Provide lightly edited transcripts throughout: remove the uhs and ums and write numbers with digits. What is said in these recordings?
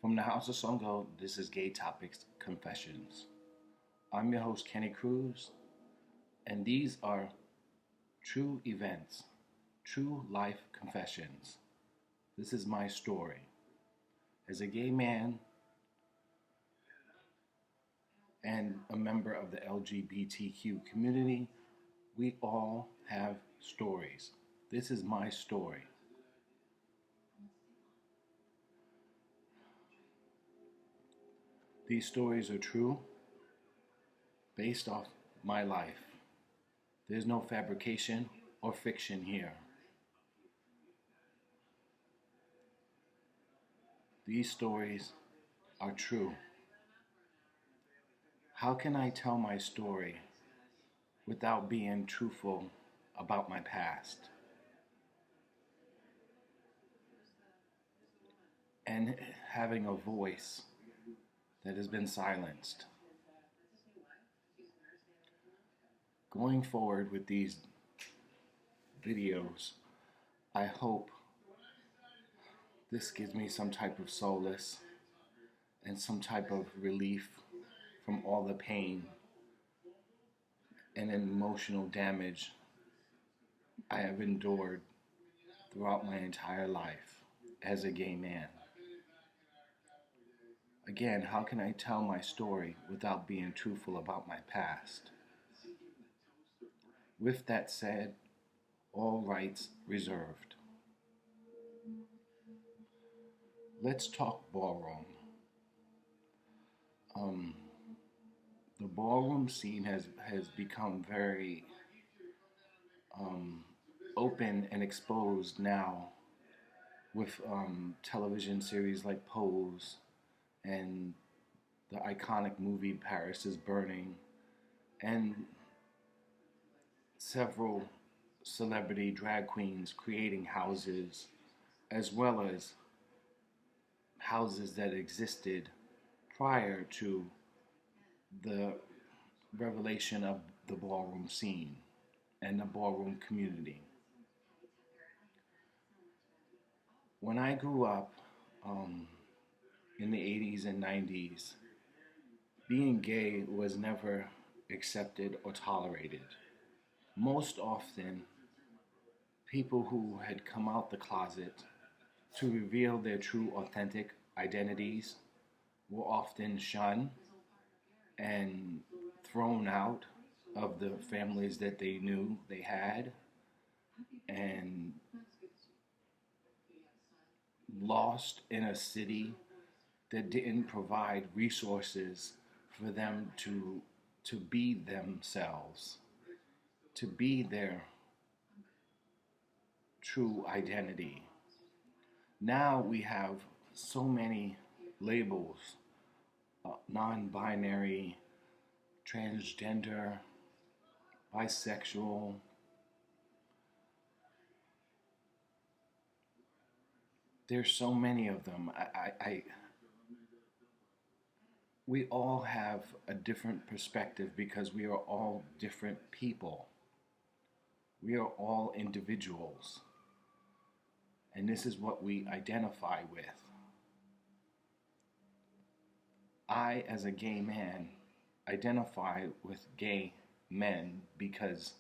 From the House of Songo, this is GayTopix Confessions. I'm your host, Kenny Cruz, and these are true events, true life confessions. This is my story. As a gay man and a member of the LGBTQ community, we all have stories. This is my story. These stories are true, based off my life. There's no fabrication or fiction here. These stories are true. How can I tell my story without being truthful about my past? And having a voice that has been silenced. Going forward with these videos, I hope this gives me some type of solace and some type of relief from all the pain and emotional damage I have endured throughout my entire life as a gay man. Again, how can I tell my story without being truthful about my past? With that said, all rights reserved. Let's talk ballroom. The ballroom scene has become very open and exposed now with television series like Pose and the iconic movie Paris is Burning, and several celebrity drag queens creating houses, as well as houses that existed prior to the revelation of the ballroom scene and the ballroom community. When I grew up in the 80s and 90s, being gay was never accepted or tolerated. Most often, people who had come out the closet to reveal their true, authentic identities were often shunned and thrown out of the families that they knew they had, and lost in a city that didn't provide resources for them to be themselves, to be their true identity. Now we have so many labels, non-binary, transgender, bisexual. There's so many of them. We all have a different perspective because we are all different people. We are all individuals. And this is what we identify with. I, as a gay man, identify with gay men because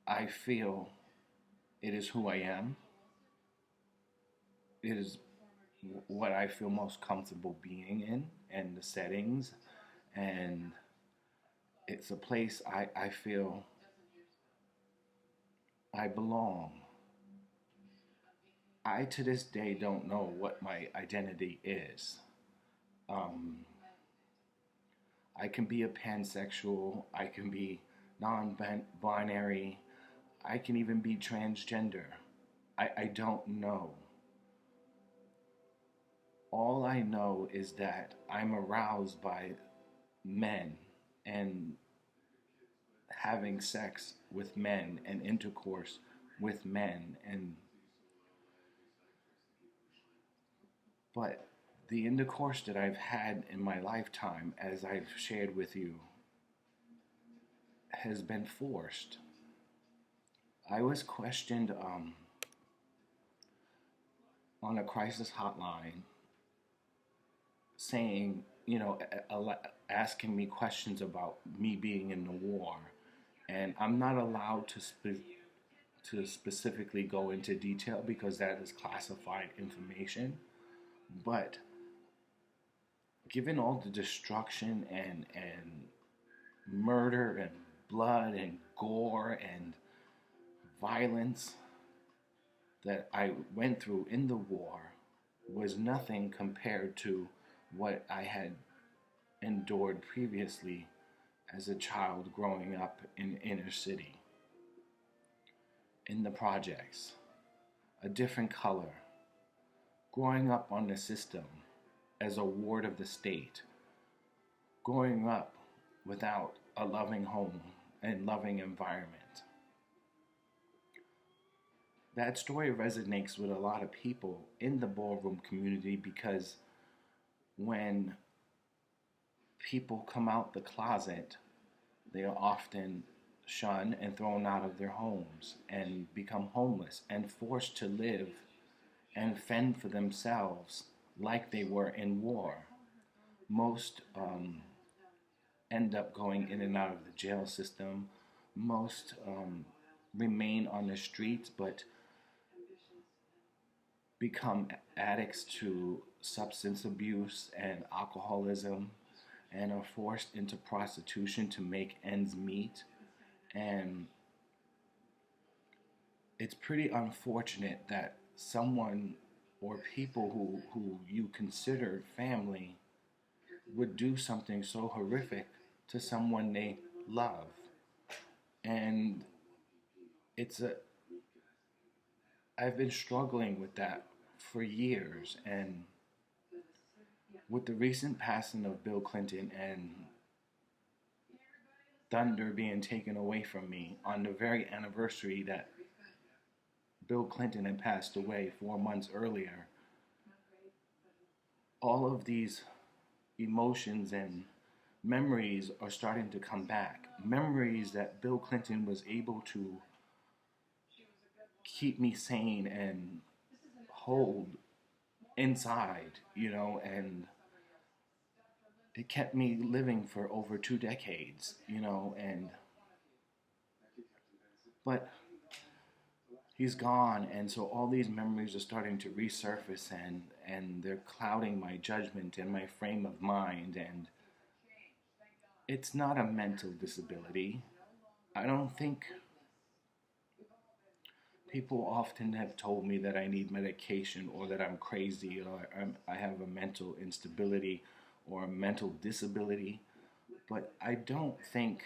I feel it is who I am. It is what I feel most comfortable being in, and the settings, and it's a place I feel I belong. I, to this day, don't know what my identity is. I can be a pansexual, I can be non-binary, I can even be transgender. I don't know. All I know is that I'm aroused by men and having sex with men and intercourse with men, but the intercourse that I've had in my lifetime, as I've shared with you, has been forced. I was questioned on a crisis hotline saying, asking me questions about me being in the war. And I'm not allowed to specifically go into detail because that is classified information. But given all the destruction and murder and blood and gore and violence that I went through in the war was nothing compared to what I had endured previously as a child growing up in inner city, in the projects, a different color, growing up on the system as a ward of the state, growing up without a loving home and loving environment. That story resonates with a lot of people in the ballroom community because when people come out the closet, they are often shunned and thrown out of their homes and become homeless and forced to live and fend for themselves like they were in war. Most end up going in and out of the jail system. Most remain on the streets but become addicts to substance abuse and alcoholism and are forced into prostitution to make ends meet. And it's pretty unfortunate that someone or people who you consider family would do something so horrific to someone they love. And I've been struggling with that for years, and with the recent passing of Bill Clinton and thunder being taken away from me on the very anniversary that Bill Clinton had passed away 4 months earlier, all of these emotions and memories are starting to come back. Memories that Bill Clinton was able to keep me sane and hold inside, and it kept me living for over 2 decades, but he's gone, and so all these memories are starting to resurface, and they're clouding my judgment and my frame of mind, and it's not a mental disability. I don't think people often have told me that I need medication or that I'm crazy or I have a mental instability or a mental disability, but I don't think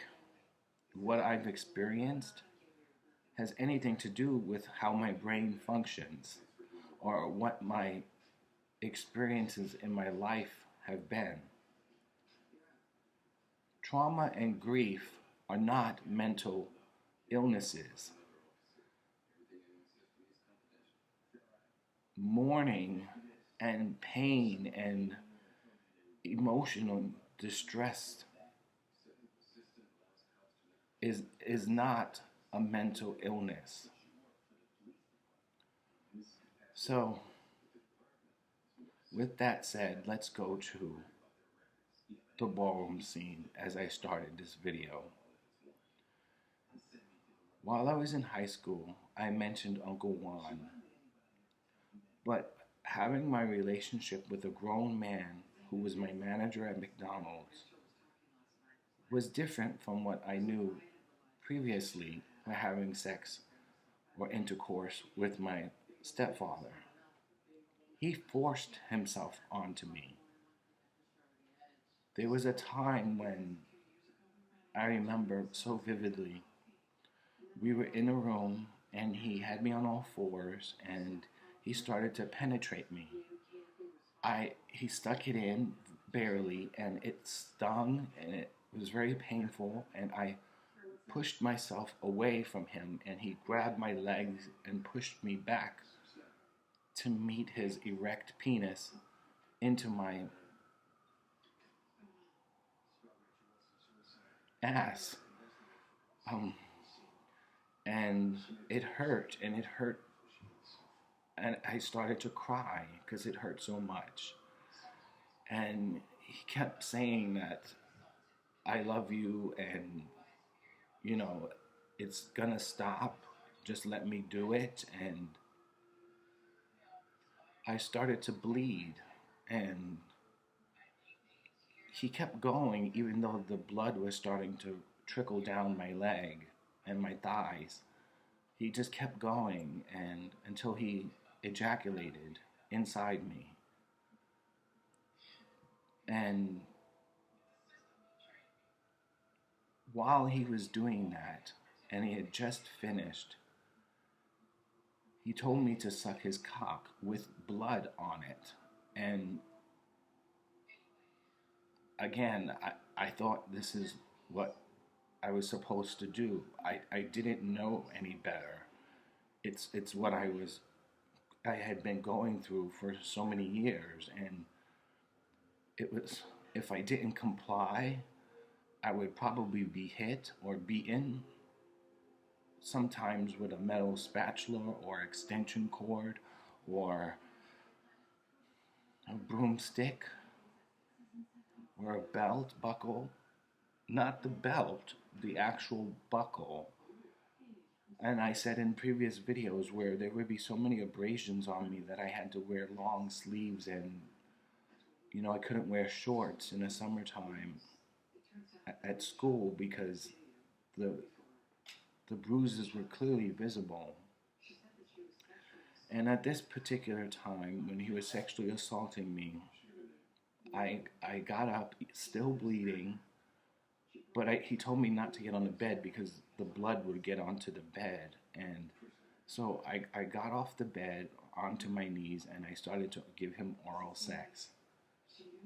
what I've experienced has anything to do with how my brain functions or what my experiences in my life have been. Trauma and grief are not mental illnesses. Mourning and pain and emotional distress is not a mental illness. So, with that said, let's go to the ballroom scene as I started this video. While I was in high school, I mentioned Uncle Juan, but having my relationship with a grown man who was my manager at McDonald's was different from what I knew previously by having sex or intercourse with my stepfather. He forced himself onto me. There was a time when I remember so vividly. We were in a room and he had me on all fours and he started to penetrate me. He stuck it in barely and it stung and it was very painful, and I pushed myself away from him and he grabbed my legs and pushed me back to meet his erect penis into my ass. And it hurt And I started to cry because it hurt so much. And he kept saying that I love you and, you know, it's gonna stop. Just let me do it. And I started to bleed. And he kept going, even though the blood was starting to trickle down my leg and my thighs. He just kept going and until he ejaculated inside me. And while he was doing that, and he had just finished, he told me to suck his cock with blood on it. And again, I thought this is what I was supposed to do. I didn't know any better. It's what I had been going through for so many years, and it was, if I didn't comply, I would probably be hit or beaten, sometimes with a metal spatula or extension cord or a broomstick or a belt buckle. Not the belt, the actual buckle. And I said in previous videos where there would be so many abrasions on me that I had to wear long sleeves and, you know, I couldn't wear shorts in the summertime at school because the the bruises were clearly visible. And at this particular time, when he was sexually assaulting me, I got up, still bleeding, but he told me not to get on the bed because the blood would get onto the bed. And so I got off the bed onto my knees and I started to give him oral sex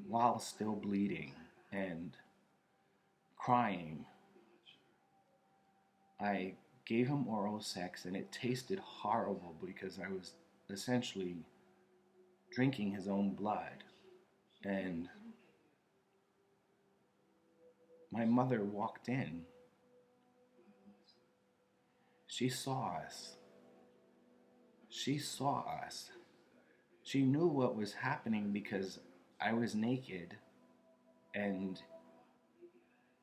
while still bleeding and crying. I gave him oral sex and it tasted horrible because I was essentially drinking his own blood. And my mother walked in. She saw us. She saw us. She knew what was happening because I was naked and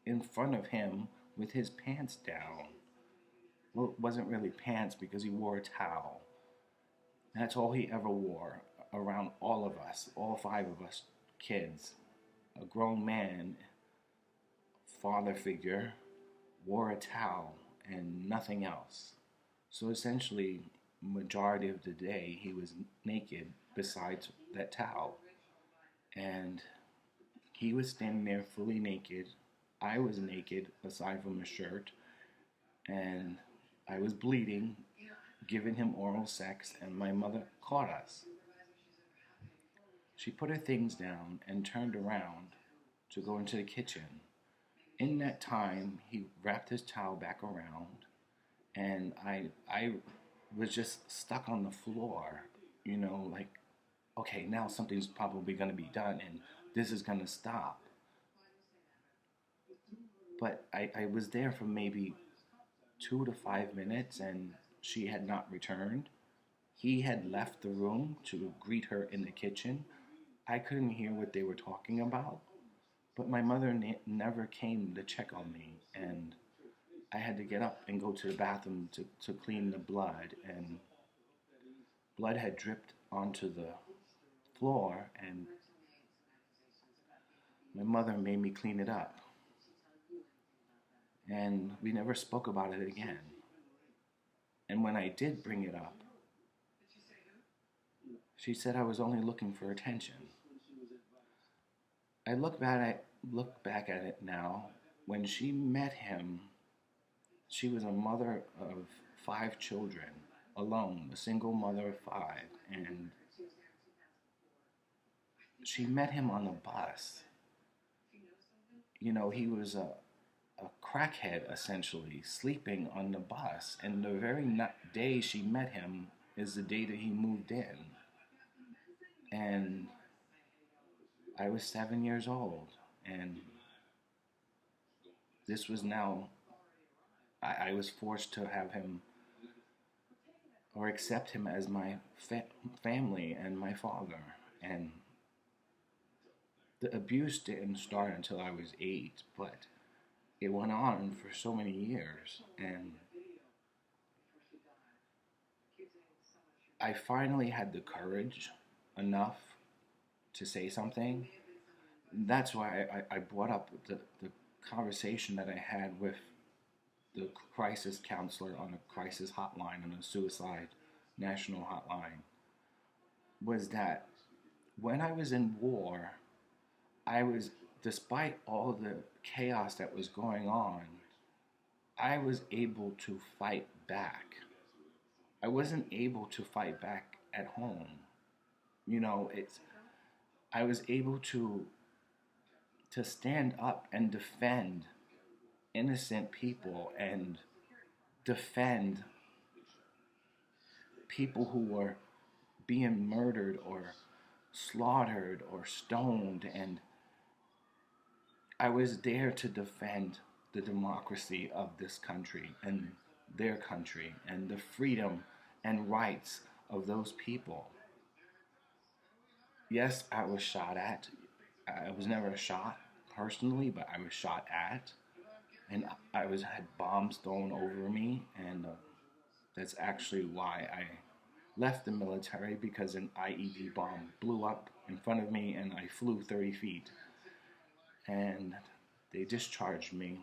in front of him with his pants down. Well, it wasn't really pants because he wore a towel. That's all he ever wore around all of us, all five of us kids. A grown man, father figure, wore a towel and nothing else. So essentially, majority of the day he was naked besides that towel. And he was standing there fully naked. I was naked aside from a shirt. And I was bleeding, giving him oral sex, and my mother caught us. She put her things down and turned around to go into the kitchen. In that time, he wrapped his towel back around, and I was just stuck on the floor, you know, like, okay, now something's probably going to be done, and this is going to stop. But I was there for maybe 2 to 5 minutes, and she had not returned. He had left the room to greet her in the kitchen. I couldn't hear what they were talking about, but my mother never came to check on me, and I had to get up and go to the bathroom to clean the blood, and blood had dripped onto the floor, and my mother made me clean it up. And we never spoke about it again. And when I did bring it up, she said I was only looking for attention. I look back at it now. When she met him, she was a mother of 5 children, alone, a single mother of 5, and she met him on the bus. You know, he was a crackhead, essentially, sleeping on the bus, and the very day she met him is the day that he moved in. And I was 7 years old, and this was now, I was forced to have him or accept him as my family and my father. And the abuse didn't start until I was 8, but it went on for so many years. And I finally had the courage enough to say something. That's why I brought up the conversation that I had with the crisis counselor on a crisis hotline, on a suicide national hotline, was that when I was in war, I was, despite all the chaos that was going on, I was able to fight back. I wasn't able to fight back at home. You know, it's I was able to stand up and defend innocent people and defend people who were being murdered or slaughtered or stoned, and I was there to defend the democracy of this country and their country and the freedom and rights of those people. Yes, I was shot at. I was never shot personally, but I was shot at, and I was had bombs thrown over me, and that's actually why I left the military, because an IED bomb blew up in front of me and I flew 30 feet, and they discharged me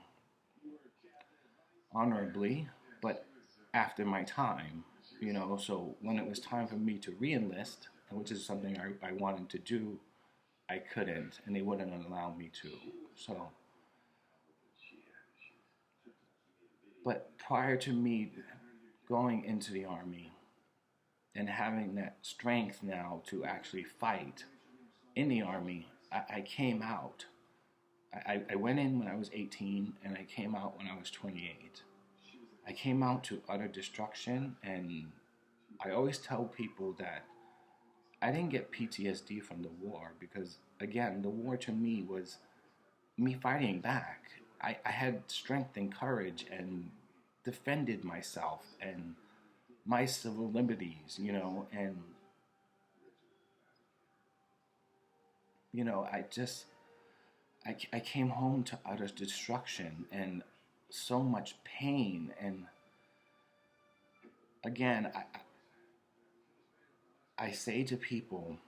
honorably, but after my time, you know. So when it was time for me to re-enlist, which is something I wanted to do, I couldn't, and they wouldn't allow me to. So, but prior to me going into the Army and having that strength now to actually fight in the Army, I came out. I went in when I was 18, and I came out when I was 28. I came out to utter destruction, and I always tell people that I didn't get PTSD from the war, because, again, the war to me was me fighting back. I had strength and courage and defended myself and my civil liberties, you know, and, you know, I came home to utter destruction and so much pain. And again, I say to people,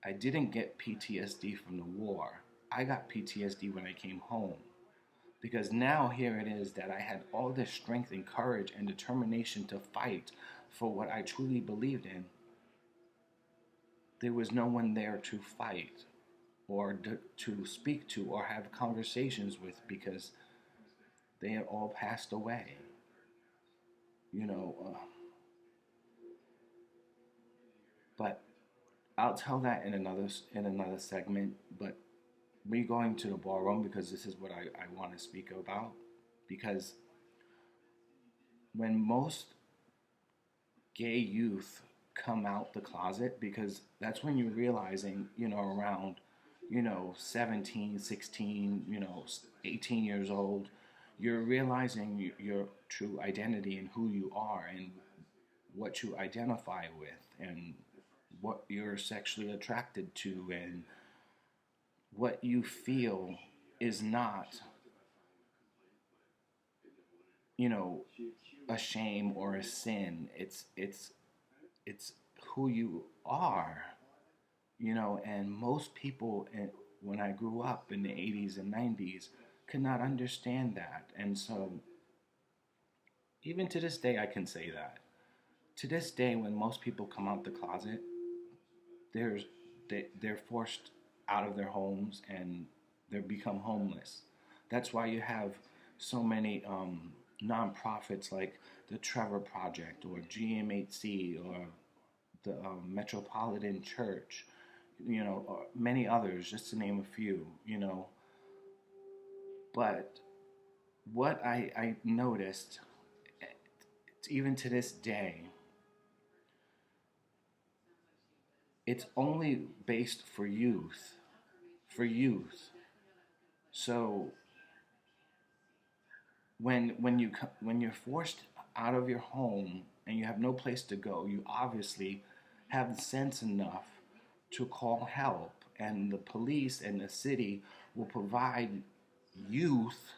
I didn't get PTSD from the war. I got PTSD when I came home. Because now here it is that I had all this strength and courage and determination to fight for what I truly believed in. There was no one there to fight or to speak to or have conversations with, because they had all passed away. You know, but I'll tell that in another segment. But we going to the ballroom, because this is what I want to speak about. Because when most gay youth come out the closet, because that's when you're realizing, you know, around, you know, 17, 16, you know, 18 years old, you're realizing your true identity and who you are and what you identify with and what you're sexually attracted to and what you feel is not, you know, a shame or a sin. It's who you are, you know. And most people, when I grew up in the 80s and 90s, could not understand that. And so even to this day, I can say that. To this day, when most people come out the closet, there's they're forced out of their homes and they become homeless. That's why you have so many nonprofits like the Trevor Project or GMHC or the Metropolitan Church, you know, or many others, just to name a few, you know. But what I noticed, even to this day, it's only based for youth. For youth. So when you're forced out of your home and you have no place to go, you obviously have sense enough to call help, and the police and the city will provide youth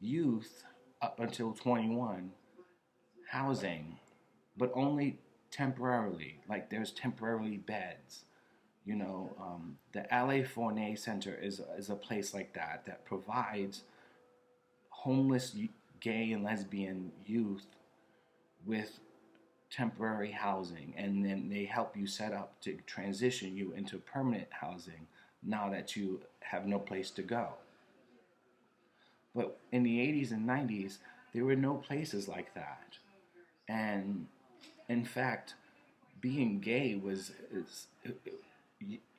youth up until 21 housing, but only temporarily. Like there's temporary beds. The LA Fournet Center is a place like that provides homeless gay and lesbian youth with temporary housing, and then they help you set up to transition you into permanent housing now that you have no place to go. But in the 80s and 90s, there were no places like that. And in fact, being gay was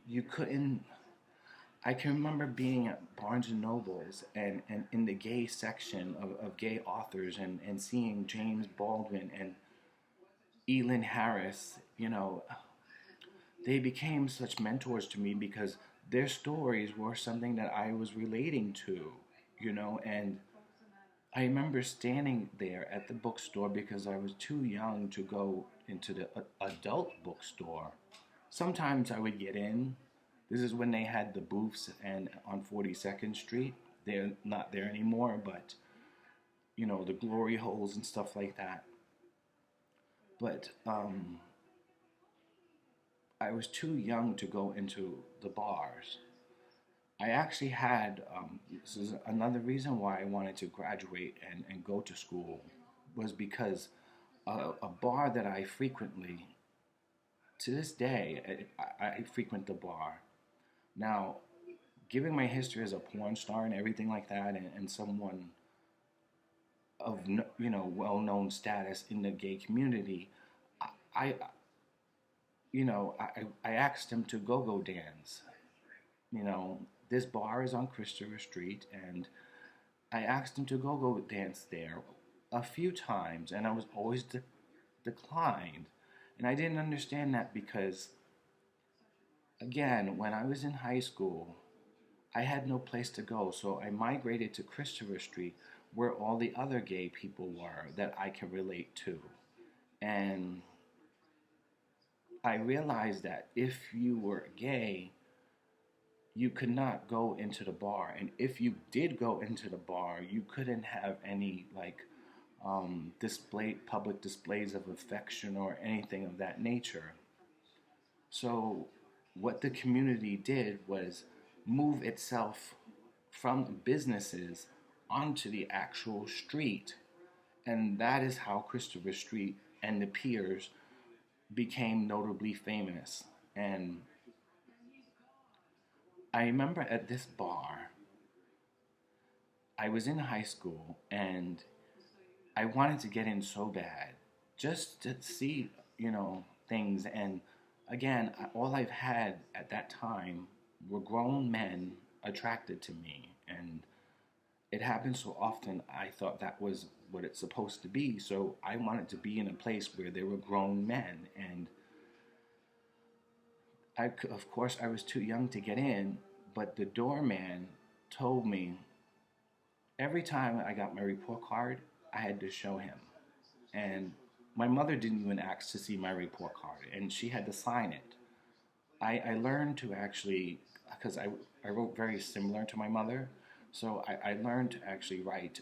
you couldn't. I can remember being at Barnes and Nobles and in the gay section of gay authors, and seeing James Baldwin and Elin Harris. They became such mentors to me because their stories were something that I was relating to, and I remember standing there at the bookstore because I was too young to go into the adult bookstore. Sometimes I would get in. This is when they had the booths and on 42nd Street. They're not there anymore, but the glory holes and stuff like that. But I was too young to go into the bars. I actually had, this is another reason why I wanted to graduate and go to school, was because a bar that I frequently, to this day, I frequent the bar. Now, given my history as a porn star and everything like that, and someone of well-known status in the gay community, I asked him to go dance. This bar is on Christopher Street, and I asked him to go dance there a few times, and I was always declined. And I didn't understand that because, again, when I was in high school, I had no place to go, so I migrated to Christopher Street, where all the other gay people were that I can relate to. And I realized that if you were gay, you could not go into the bar, and if you did go into the bar, you couldn't have any public displays of affection or anything of that nature. So what the community did was move itself from businesses onto the actual street, and that is how Christopher Street and the piers became notably famous. And I remember at this bar, I was in high school and I wanted to get in so bad just to see, things. And again, all I've had at that time were grown men attracted to me. And it happened so often, I thought that was what it's supposed to be. So I wanted to be in a place where there were grown men. And of course, I was too young to get in, but the doorman told me every time I got my report card, I had to show him. And my mother didn't even ask to see my report card, and she had to sign it. I learned to actually, because I wrote very similar to my mother, so I learned to actually write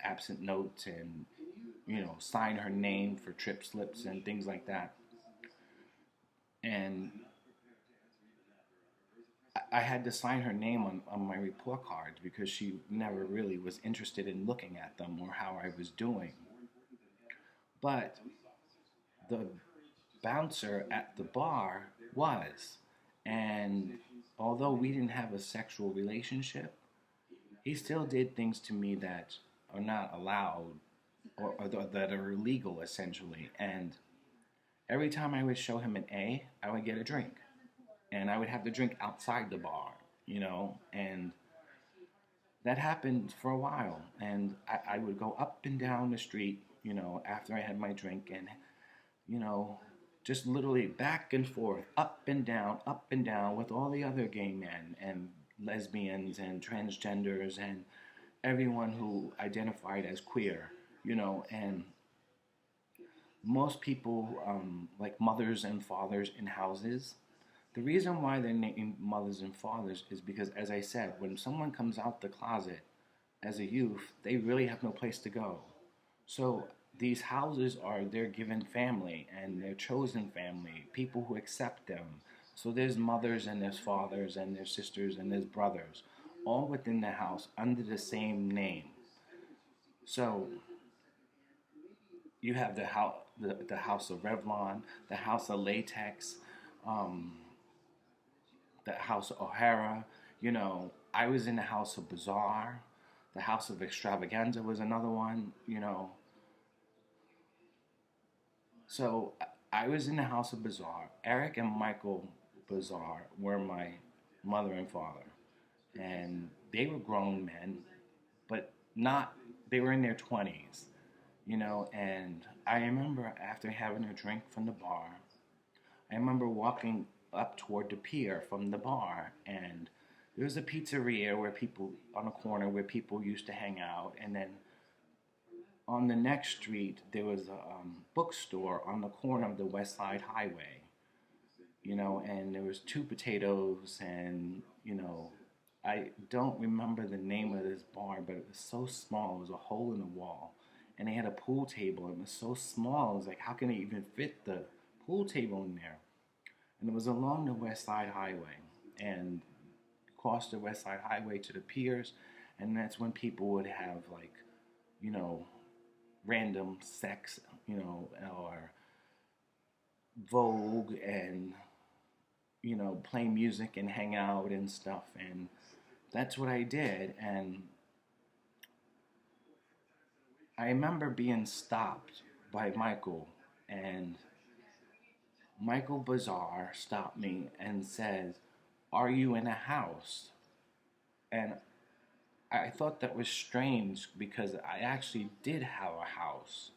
absent notes and, sign her name for trip slips and things like that. And I had to sign her name on my report cards because she never really was interested in looking at them or how I was doing. But the bouncer at the bar was. And although we didn't have a sexual relationship, he still did things to me that are not allowed or that are illegal, essentially. And every time I would show him an A, I would get a drink. And I would have the drink outside the bar, and that happened for a while. And I would go up and down the street, after I had my drink, and, just literally back and forth, up and down with all the other gay men and lesbians and transgenders and everyone who identified as queer, and most people, like mothers and fathers in houses, the reason why they're named mothers and fathers is because, as I said, when someone comes out the closet as a youth, they really have no place to go. So these houses are their given family and their chosen family, people who accept them. So there's mothers and there's fathers and there's sisters and there's brothers, all within the house under the same name. So you have the house of Revlon, the house of Latex, um, the house of O'Hara. I was in the house of Bazaar. The house of Extravaganza was another one. So I was in the house of Bazaar. Eric and Michael Bazaar were my mother and father. And they were grown men, but not, they were in their 20s. And I remember after having a drink from the bar, I remember walking up toward the pier from the bar, and there was a pizzeria where people, on a corner where people used to hang out, and then on the next street there was a bookstore on the corner of the West Side Highway, and there was Two Potatoes, and I don't remember the name of this bar, but it was so small. It was a hole in the wall, and they had a pool table. It was so small. It was like, how can they even fit the pool table in there? And it was along the West Side Highway, and across the West Side Highway to the piers, and that's when people would have, like, you know, random sex, or Vogue, and play music and hang out and stuff. And that's what I did. And I remember being stopped by Michael, and Michael Bazaar stopped me and said, "Are you in a house?" And I thought that was strange because I actually did have a house.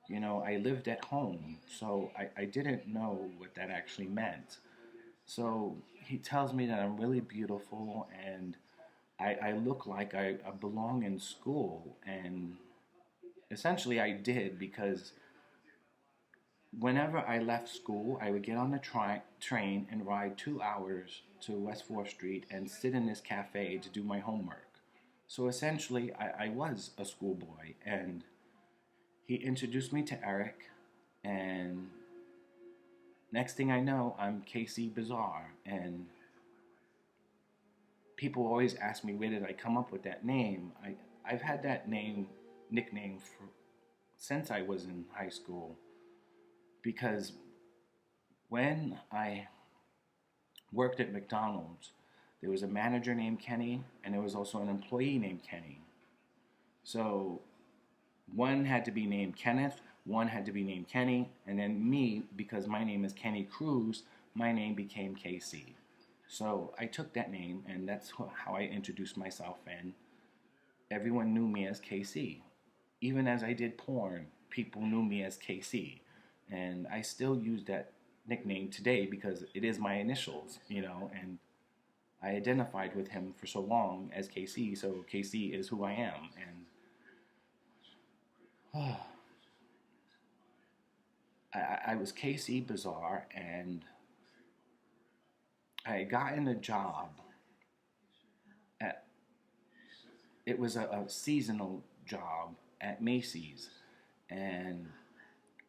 I lived at home, so I didn't know what that actually meant. So he tells me that I'm really beautiful, and I look like I belong in school. And essentially I did, because whenever I left school, I would get on the train and ride 2 hours to West 4th Street and sit in this cafe to do my homework. So essentially, I was a schoolboy, and he introduced me to Eric, and next thing I know, I'm KC Bazaar. And people always ask me, where did I come up with that name? I've had that nickname since I was in high school, because when I worked at McDonald's, there was a manager named Kenny, and there was also an employee named Kenny. So one had to be named Kenneth, one had to be named Kenny, and then me, because my name is Kenny Cruz, my name became KC. So I took that name, and that's how I introduced myself, and everyone knew me as KC. Even as I did porn, people knew me as KC. And I still use that nickname today because it is my initials, and I identified with him for so long as KC, so KC is who I am. And I was KC Bazaar, and I had gotten a job at, it was a seasonal job at Macy's. And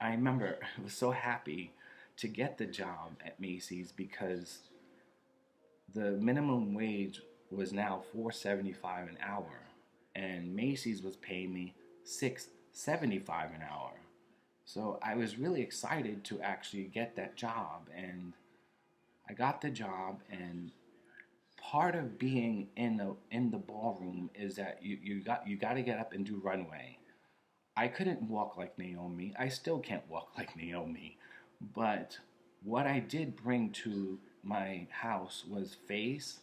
I remember I was so happy to get the job at Macy's because the minimum wage was now $4.75 an hour, and Macy's was paying me $6.75 an hour. So I was really excited to actually get that job, and I got the job. And part of being in the ballroom is that you got to get up and do runway. I couldn't walk like Naomi. I still can't walk like Naomi. But what I did bring to my house was face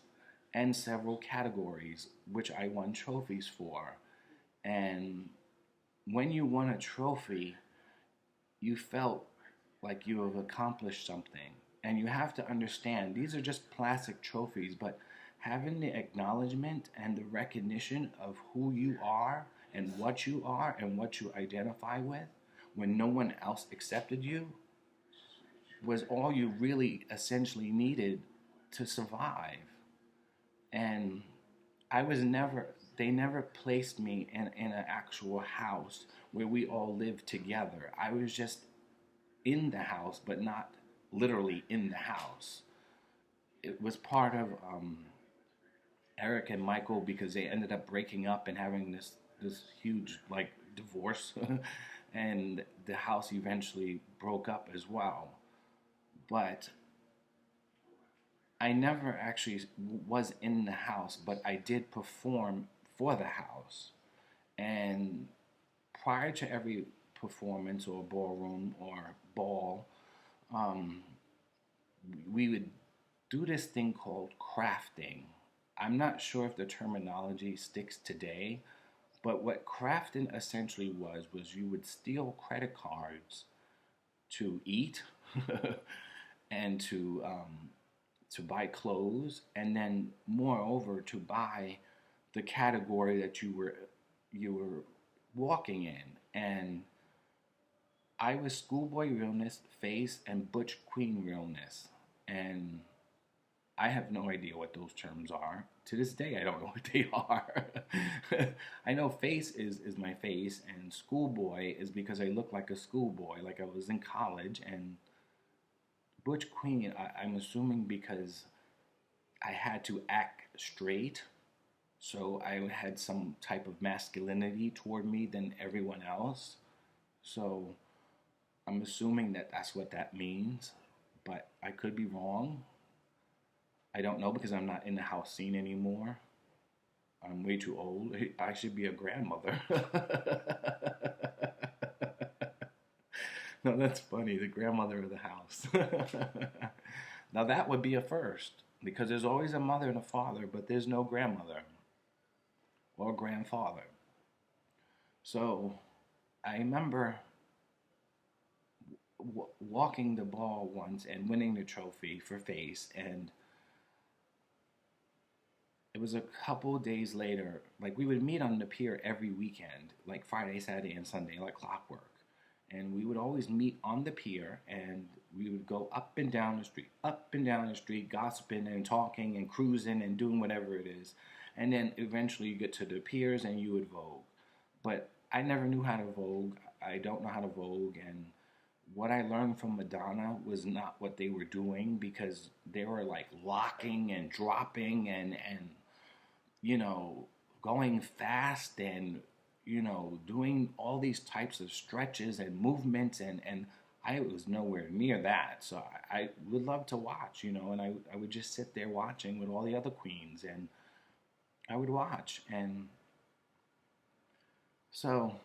and several categories, which I won trophies for. And when you won a trophy, you felt like you have accomplished something. And you have to understand, these are just plastic trophies, but having the acknowledgement and the recognition of who you are and what you identify with when no one else accepted you was all you really essentially needed to survive. And I was never, they never placed me in an actual house where we all lived together. I was just in the house, but not literally in the house. It was part of Eric and Michael because they ended up breaking up and having this huge like divorce, and the house eventually broke up as well. But I never actually was in the house, but I did perform for the house. And prior to every performance or ballroom or ball, um, we would do this thing called crafting. I'm not sure if the terminology sticks today, but what crafting essentially was you would steal credit cards to eat and to buy clothes, and then moreover to buy the category that you were walking in. And I was schoolboy realness, face, and butch queen realness, and I have no idea what those terms are. To this day, I don't know what they are. I know face is my face, and schoolboy is because I look like a schoolboy, like I was in college, and butch queen, I'm assuming because I had to act straight, so I had some type of masculinity toward me than everyone else. So I'm assuming that that's what that means, but I could be wrong. I don't know because I'm not in the house scene anymore. I'm way too old. I should be a grandmother. No, that's funny. The grandmother of the house. Now that would be a first because there's always a mother and a father, but there's no grandmother or grandfather. So I remember walking the ball once and winning the trophy for face, and it was a couple days later. Like we would meet on the pier every weekend, like Friday, Saturday, and Sunday, like clockwork. And we would always meet on the pier, and we would go up and down the street, gossiping and talking and cruising and doing whatever it is. And then eventually you get to the piers and you would vogue. But I never knew how to vogue. I don't know how to vogue, and what I learned from Madonna was not what they were doing because they were like locking and dropping and you know, going fast and, doing all these types of stretches and movements, and I was nowhere near that. So I would love to watch, and I would just sit there watching with all the other queens, and I would watch. And so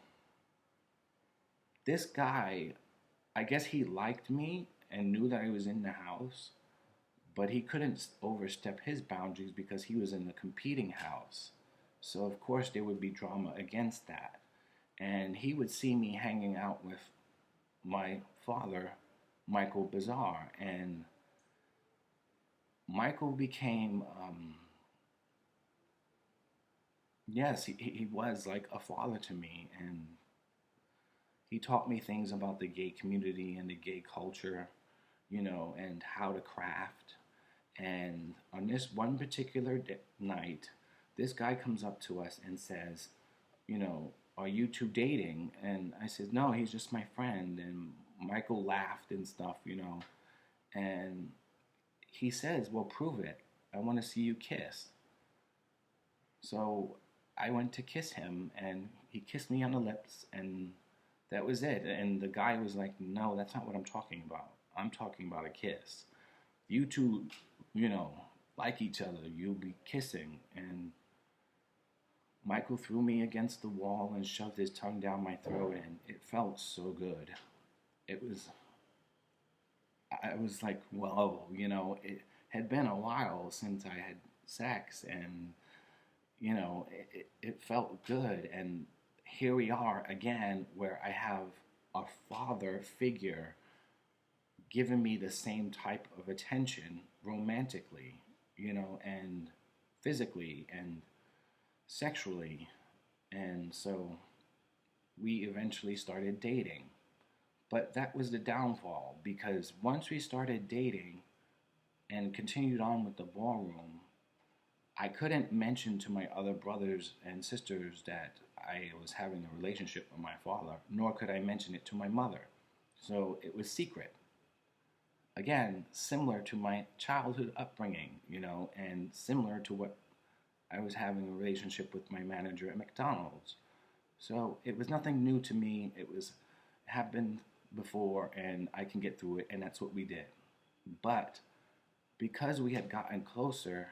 this guy, I guess he liked me and knew that I was in the house, but he couldn't overstep his boundaries because he was in the competing house. So of course there would be drama against that. And he would see me hanging out with my father, Michael Bizarre, and Michael became, yes, he was like a father to me, and he taught me things about the gay community and the gay culture, and how to craft. And on this one particular night, this guy comes up to us and says, are you two dating? And I said, no, he's just my friend. And Michael laughed and stuff, And he says, well, prove it. I want to see you kiss. So I went to kiss him, and he kissed me on the lips, and that was it. And the guy was like, no, that's not what I'm talking about. I'm talking about a kiss. You two, like each other. You'll be kissing. And Michael threw me against the wall and shoved his tongue down my throat, and it felt so good. It was, I was like, whoa, it had been a while since I had sex, and, it felt good. And here we are again, where I have a father figure giving me the same type of attention romantically, and physically and sexually. And so we eventually started dating. But that was the downfall because once we started dating and continued on with the ballroom, I couldn't mention to my other brothers and sisters that I was having a relationship with my father, nor could I mention it to my mother. So it was secret. Again, similar to my childhood upbringing, and similar to what I was having a relationship with my manager at McDonald's. So it was nothing new to me. It was happened before, and I can get through it, and that's what we did. But because we had gotten closer,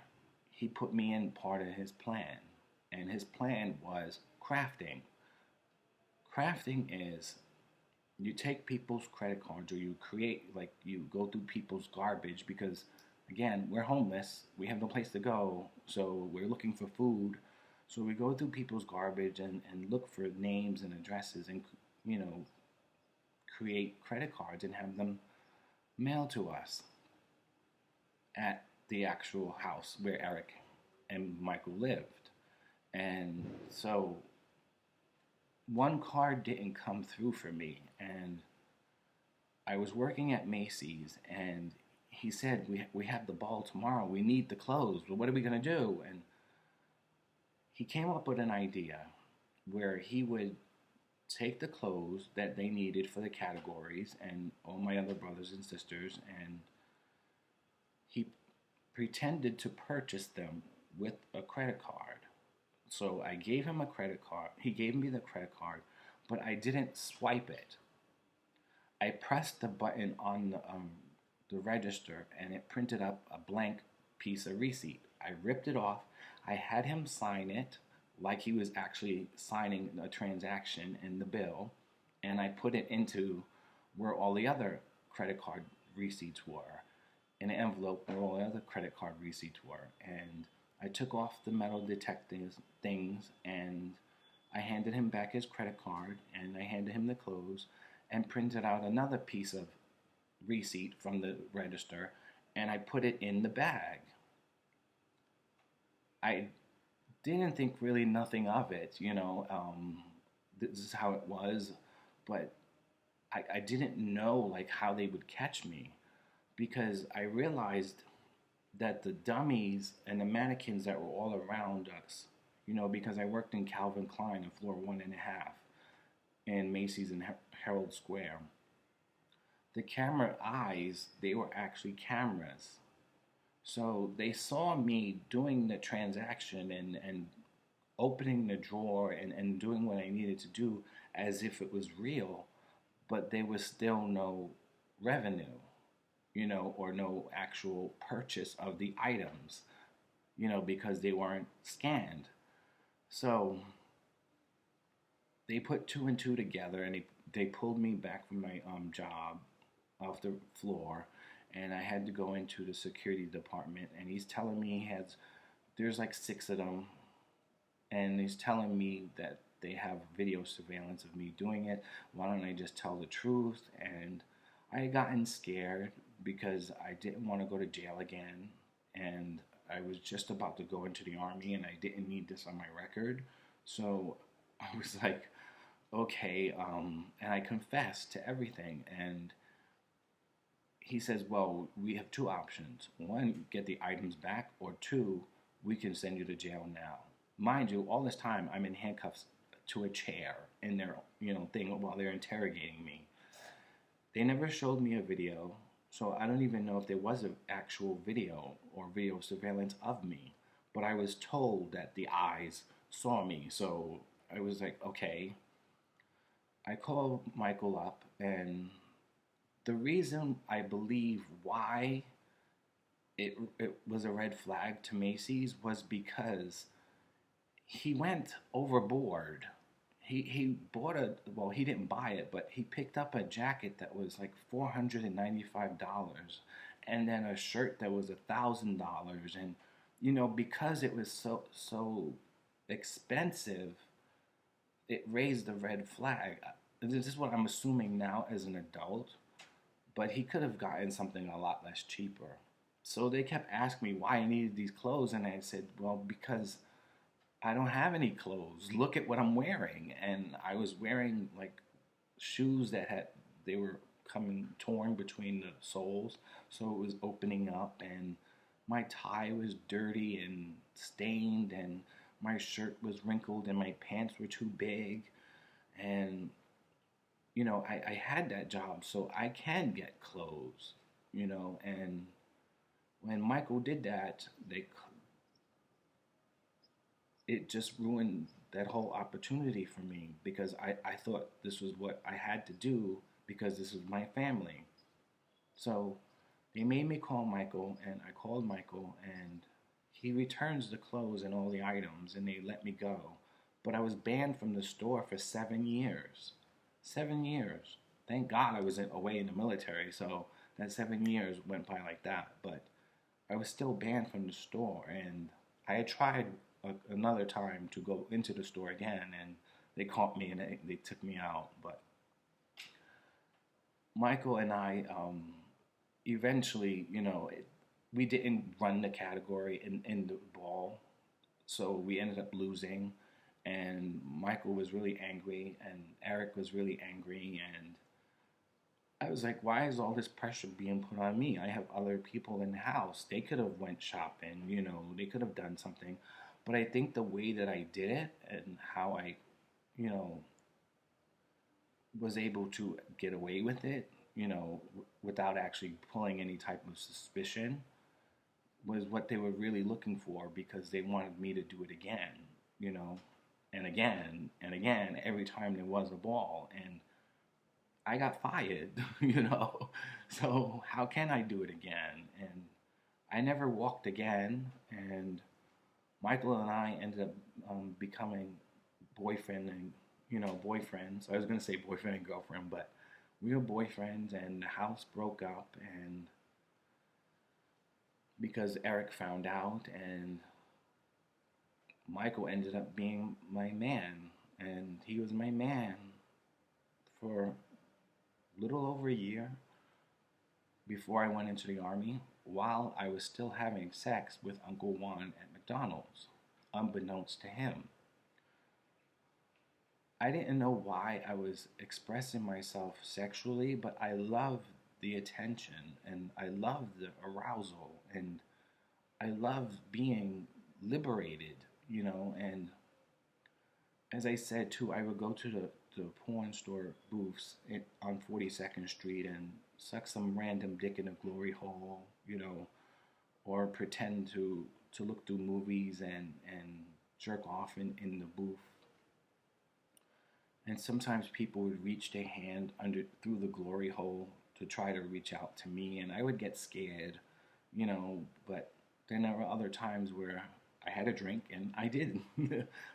he put me in part of his plan, and his plan was crafting. Crafting is you take people's credit cards or you create, like, you go through people's garbage because, again, we're homeless, we have no place to go, so we're looking for food. So we go through people's garbage and look for names and addresses and, you know, create credit cards and have them mailed to us at the actual house where Eric and Michael lived. And so one card didn't come through for me, and I was working at Macy's, and he said, we have the ball tomorrow, we need the clothes, but what are we going to do? And he came up with an idea where he would take the clothes that they needed for the categories and all my other brothers and sisters, and he pretended to purchase them with a credit card. So I gave him a credit card. He gave me the credit card, but I didn't swipe it. I pressed the button on the register, and it printed up a blank piece of receipt. I ripped it off. I had him sign it like he was actually signing a transaction in the bill, and I put it into where all the other credit card receipts were, in an envelope where all the other credit card receipts were. And I took off the metal detecting things, and I handed him back his credit card, and I handed him the clothes, and printed out another piece of receipt from the register, and I put it in the bag. I didn't think really nothing of it, this is how it was, but I didn't know like how they would catch me, because I realized that the dummies and the mannequins that were all around us, because I worked in Calvin Klein on floor 1.5 in Macy's in Herald Square. The camera eyes, they were actually cameras. So they saw me doing the transaction and opening the drawer and doing what I needed to do as if it was real, but there was still no revenue, or no actual purchase of the items, because they weren't scanned. So they put two and two together, and they pulled me back from my job off the floor, and I had to go into the security department, and he's telling me there's like 6 of them, and he's telling me that they have video surveillance of me doing it. Why don't I just tell the truth? And I had gotten scared because I didn't want to go to jail again, and I was just about to go into the army, and I didn't need this on my record. So I was like, okay, and I confessed to everything, and he says, well, we have 2 options. 1, get the items back, or 2, we can send you to jail now. Mind you, all this time I'm in handcuffs to a chair in their, thing while they're interrogating me. They never showed me a video, so I don't even know if there was an actual video or video surveillance of me. But I was told that the eyes saw me, so I was like, okay. I called Michael up, and the reason I believe why it was a red flag to Macy's was because he went overboard. He bought he didn't buy it, but he picked up a jacket that was like $495, and then a shirt that was $1,000, and because it was so expensive, it raised the red flag. This is what I'm assuming now as an adult, but he could have gotten something a lot less cheaper. So they kept asking me why I needed these clothes, and I said, well, because I don't have any clothes. Look at what I'm wearing. And I was wearing like shoes that had they were coming torn between the soles, so it was opening up, and my tie was dirty and stained, and my shirt was wrinkled, and my pants were too big, and I had that job, so I can get clothes, and when Michael did that, it just ruined that whole opportunity for me because I thought this was what I had to do because this was my family. So they made me call Michael, and I called Michael, and he returns the clothes and all the items, and they let me go. But I was banned from the store for 7 years. 7 years. Thank God I was away in the military, so that 7 years went by like that. But I was still banned from the store, and I had tried another time to go into the store again, and they caught me and they took me out. But Michael and I eventually, we didn't run the category in the ball, so we ended up losing. And Michael was really angry, and Eric was really angry, and I was like, why is all this pressure being put on me? I have other people in the house. They could have went shopping, they could have done something. But I think the way that I did it and how I, you know, was able to get away with it, without actually pulling any type of suspicion, was what they were really looking for because they wanted me to do it again, and again and again every time there was a ball. And I got fired, So how can I do it again? And I never walked again. And Michael and I ended up becoming boyfriend and boyfriends. I was going to say boyfriend and girlfriend, but we were boyfriends. And the house broke up, and because Eric found out, and Michael ended up being my man, and he was my man for a little over a year before I went into the army, while I was still having sex with Uncle Juan at McDonald's, unbeknownst to him. I didn't know why I was expressing myself sexually, but I loved the attention, and I loved the arousal, and I loved being liberated, and as I said too, I would go to the porn store booths on 42nd Street and suck some random dick in a glory hole, or pretend to look through movies and jerk off in the booth. And sometimes people would reach their hand under through the glory hole to try to reach out to me, and I would get scared, but then there were other times where I had a drink and I did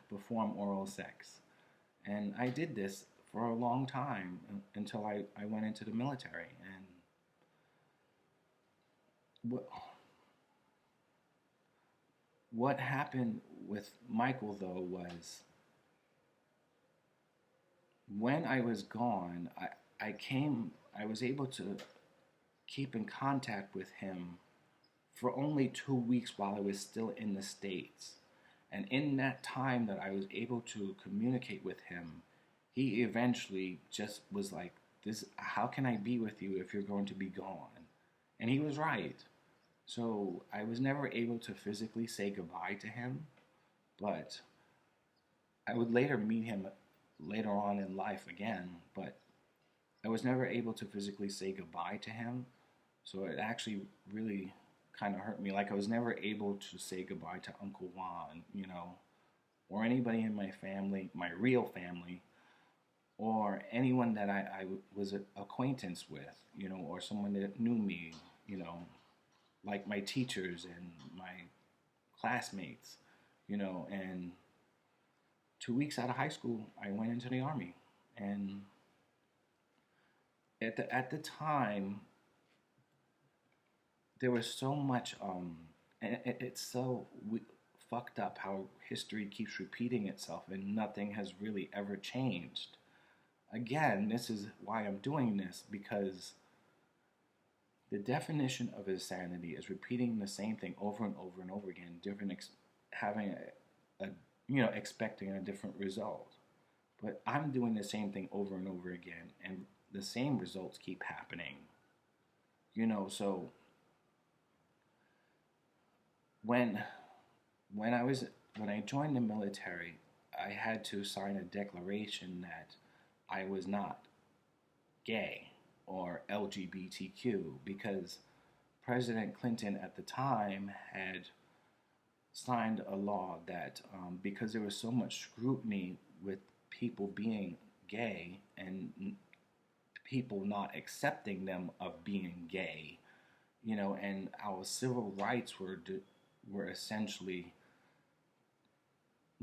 perform oral sex. And I did this for a long time until I went into the military. And what happened with Michael, though, was when I was gone, I was able to keep in contact with him for only 2 weeks while I was still in the States. And in that time that I was able to communicate with him, he eventually just was like, "This, how can I be with you if you're going to be gone?" And he was right. So I was never able to physically say goodbye to him, but I would later meet him later on in life again, but I was never able to physically say goodbye to him. So it actually really kind of hurt me. Like I was never able to say goodbye to Uncle Juan, or anybody in my family, my real family, or anyone that I was an acquaintance with, or someone that knew me, like my teachers and my classmates, and 2 weeks out of high school, I went into the army. And at the time, there was so much, and it's so fucked up how history keeps repeating itself and nothing has really ever changed. Again, this is why I'm doing this, because the definition of insanity is repeating the same thing over and over and over again, having expecting a different result. But I'm doing the same thing over and over again, and the same results keep happening. So when when I was when I joined the military, I had to sign a declaration that I was not gay or LGBTQ because President Clinton at the time had signed a law that because there was so much scrutiny with people being gay and people not accepting them of being gay, and our civil rights were essentially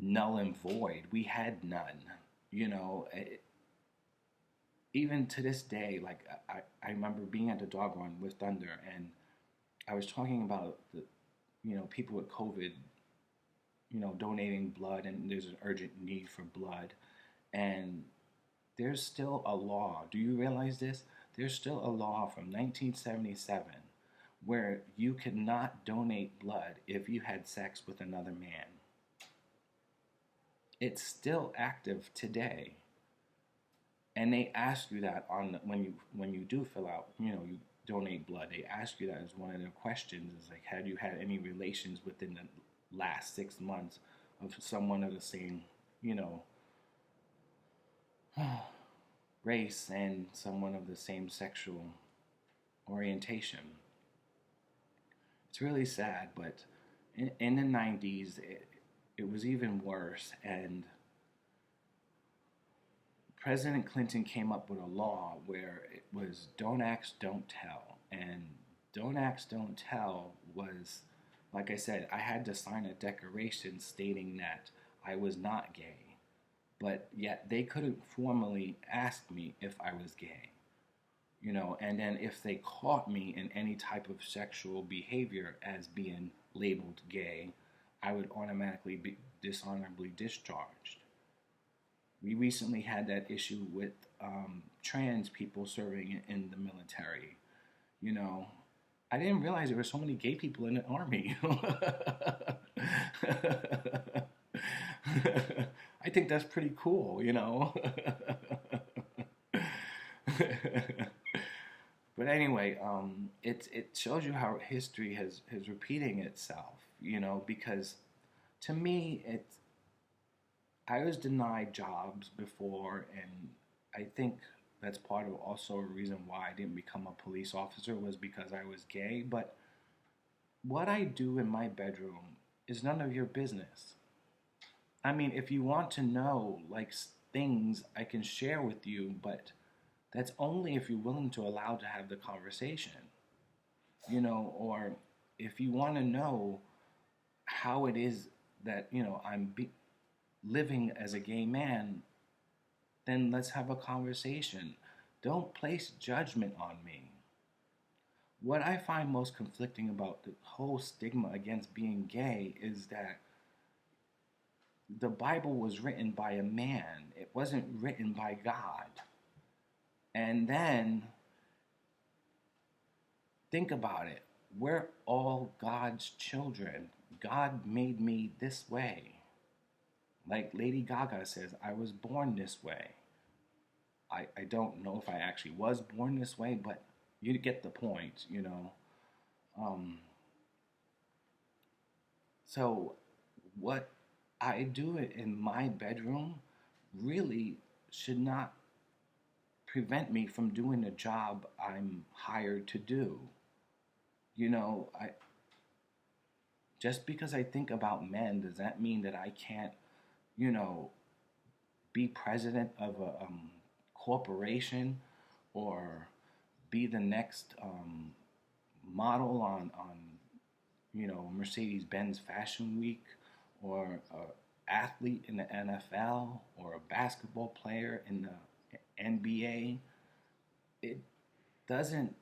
null and void. We had none. You know, Even to this day, like I remember being at the dog run with Thunder, and I was talking about the people with COVID, donating blood, and there's an urgent need for blood, and there's still a law. Do you realize this? There's still a law from 1977 where you cannot donate blood if you had sex with another man. It's still active today. And they ask you that when you do fill out, you donate blood. They ask you that as one of their questions. Is like, had you had any relations within the last 6 months of someone of the same, race and someone of the same sexual orientation? It's really sad, but in the 90s, it was even worse. And President Clinton came up with a law where it was don't ask, don't tell. And don't ask, don't tell was, like I said, I had to sign a declaration stating that I was not gay. But yet they couldn't formally ask me if I was gay. And then if they caught me in any type of sexual behavior as being labeled gay, I would automatically be dishonorably discharged. We recently had that issue with trans people serving in the military. I didn't realize there were so many gay people in the army. I think that's pretty cool. But anyway, it shows you how history has repeating itself. Because to me, I was denied jobs before, and I think that's part of also a reason why I didn't become a police officer was because I was gay. But what I do in my bedroom is none of your business. I mean, if you want to know, like, things, I can share with you, but that's only if you're willing to allow to have the conversation, or if you want to know how it is that, I'm living as a gay man, then let's have a conversation. Don't place judgment on me. What I find most conflicting about the whole stigma against being gay is that the Bible was written by a man. It wasn't written by God. And then, think about it. We're all God's children. God made me this way. Like Lady Gaga says, I was born this way. I don't know if I actually was born this way, but you get the point, So what I do in my bedroom really should not prevent me from doing the job I'm hired to do. I just because I think about men, does that mean that I can't, be president of a corporation or be the next model on Mercedes-Benz Fashion Week, or an athlete in the NFL, or a basketball player in the NBA? It doesn't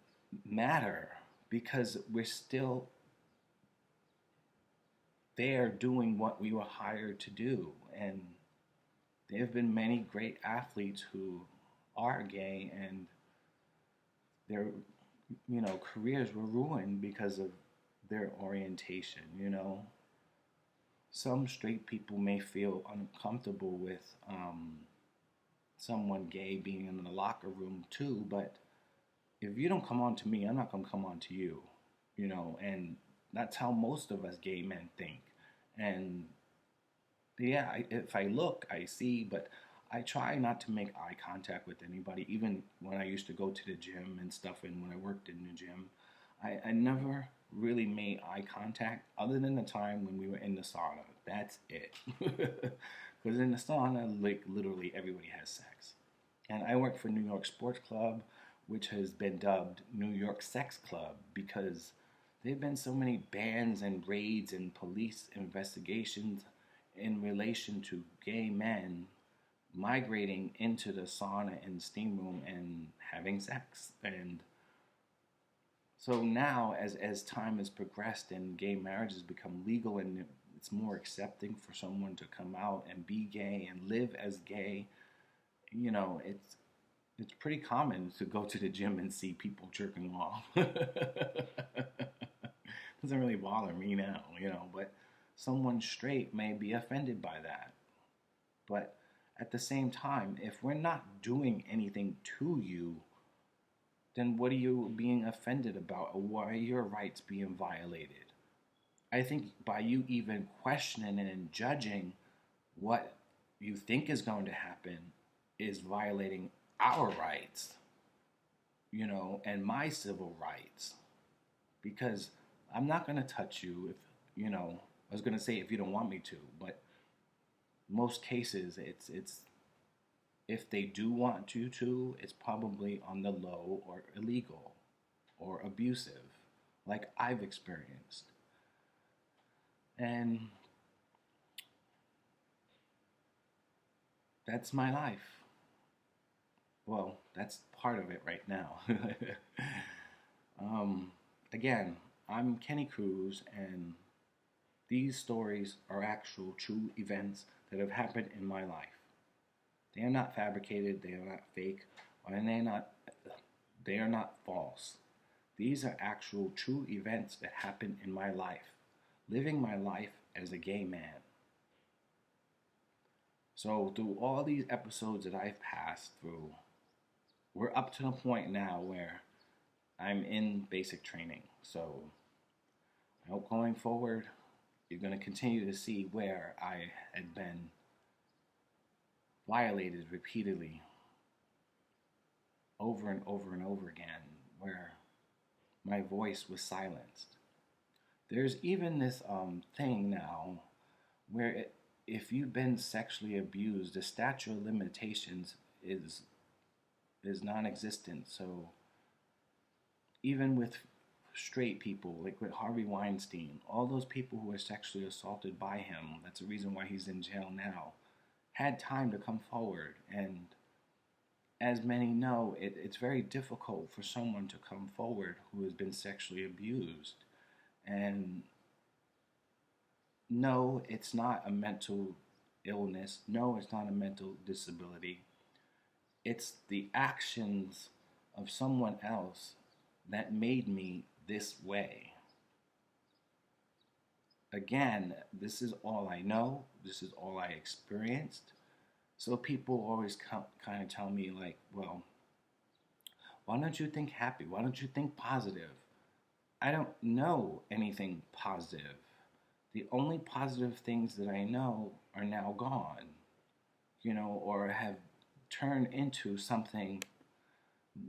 matter because we're still there doing what we were hired to do. And there have been many great athletes who are gay, and their careers were ruined because of their orientation. Some straight people may feel uncomfortable with someone gay being in the locker room too, but if you don't come on to me, I'm not going to come on to you, and that's how most of us gay men think. And yeah, if I look, I see, but I try not to make eye contact with anybody, even when I used to go to the gym and stuff, and when I worked in the gym. I never really made eye contact other than the time when we were in the sauna. That's it. Because in the sauna, like literally everybody has sex. And I work for New York Sports Club, which has been dubbed New York Sex Club because there have been so many bans and raids and police investigations in relation to gay men migrating into the sauna and steam room and having sex. And so now, as time has progressed and gay marriage has become legal and it's more accepting for someone to come out and be gay and live as gay, it's pretty common to go to the gym and see people jerking off. Doesn't really bother me now, but someone straight may be offended by that. But at the same time, if we're not doing anything to you, then what are you being offended about? Or why are your rights being violated? I think by you even questioning and judging what you think is going to happen is violating our rights, and my civil rights. Because I'm not going to touch you if, I was going to say if you don't want me to, but most cases it's if they do want you to, it's probably on the low or illegal or abusive, like I've experienced. And that's my life. Well, that's part of it right now. Again, I'm Kenny Cruz, and these stories are actual true events that have happened in my life. They are not fabricated, they are not fake, and they are not false. These are actual true events that happened in my life, living my life as a gay man. So through all these episodes that I've passed through, we're up to the point now where I'm in basic training. So I hope going forward, you're going to continue to see where I had been violated repeatedly over and over and over again, where my voice was silenced. There's even this thing now where if you've been sexually abused, the statute of limitations is non-existent. So even with straight people, like with Harvey Weinstein, all those people who were sexually assaulted by him, that's the reason why he's in jail now, had time to come forward. And as many know, it's very difficult for someone to come forward who has been sexually abused. And no, it's not a mental illness. No, it's not a mental disability. It's the actions of someone else that made me this way. Again, this is all I know. This is all I experienced. So people always kind of tell me, like, well, why don't you think happy? Why don't you think positive? I don't know anything positive. The only positive things that I know are now gone, or have turned into something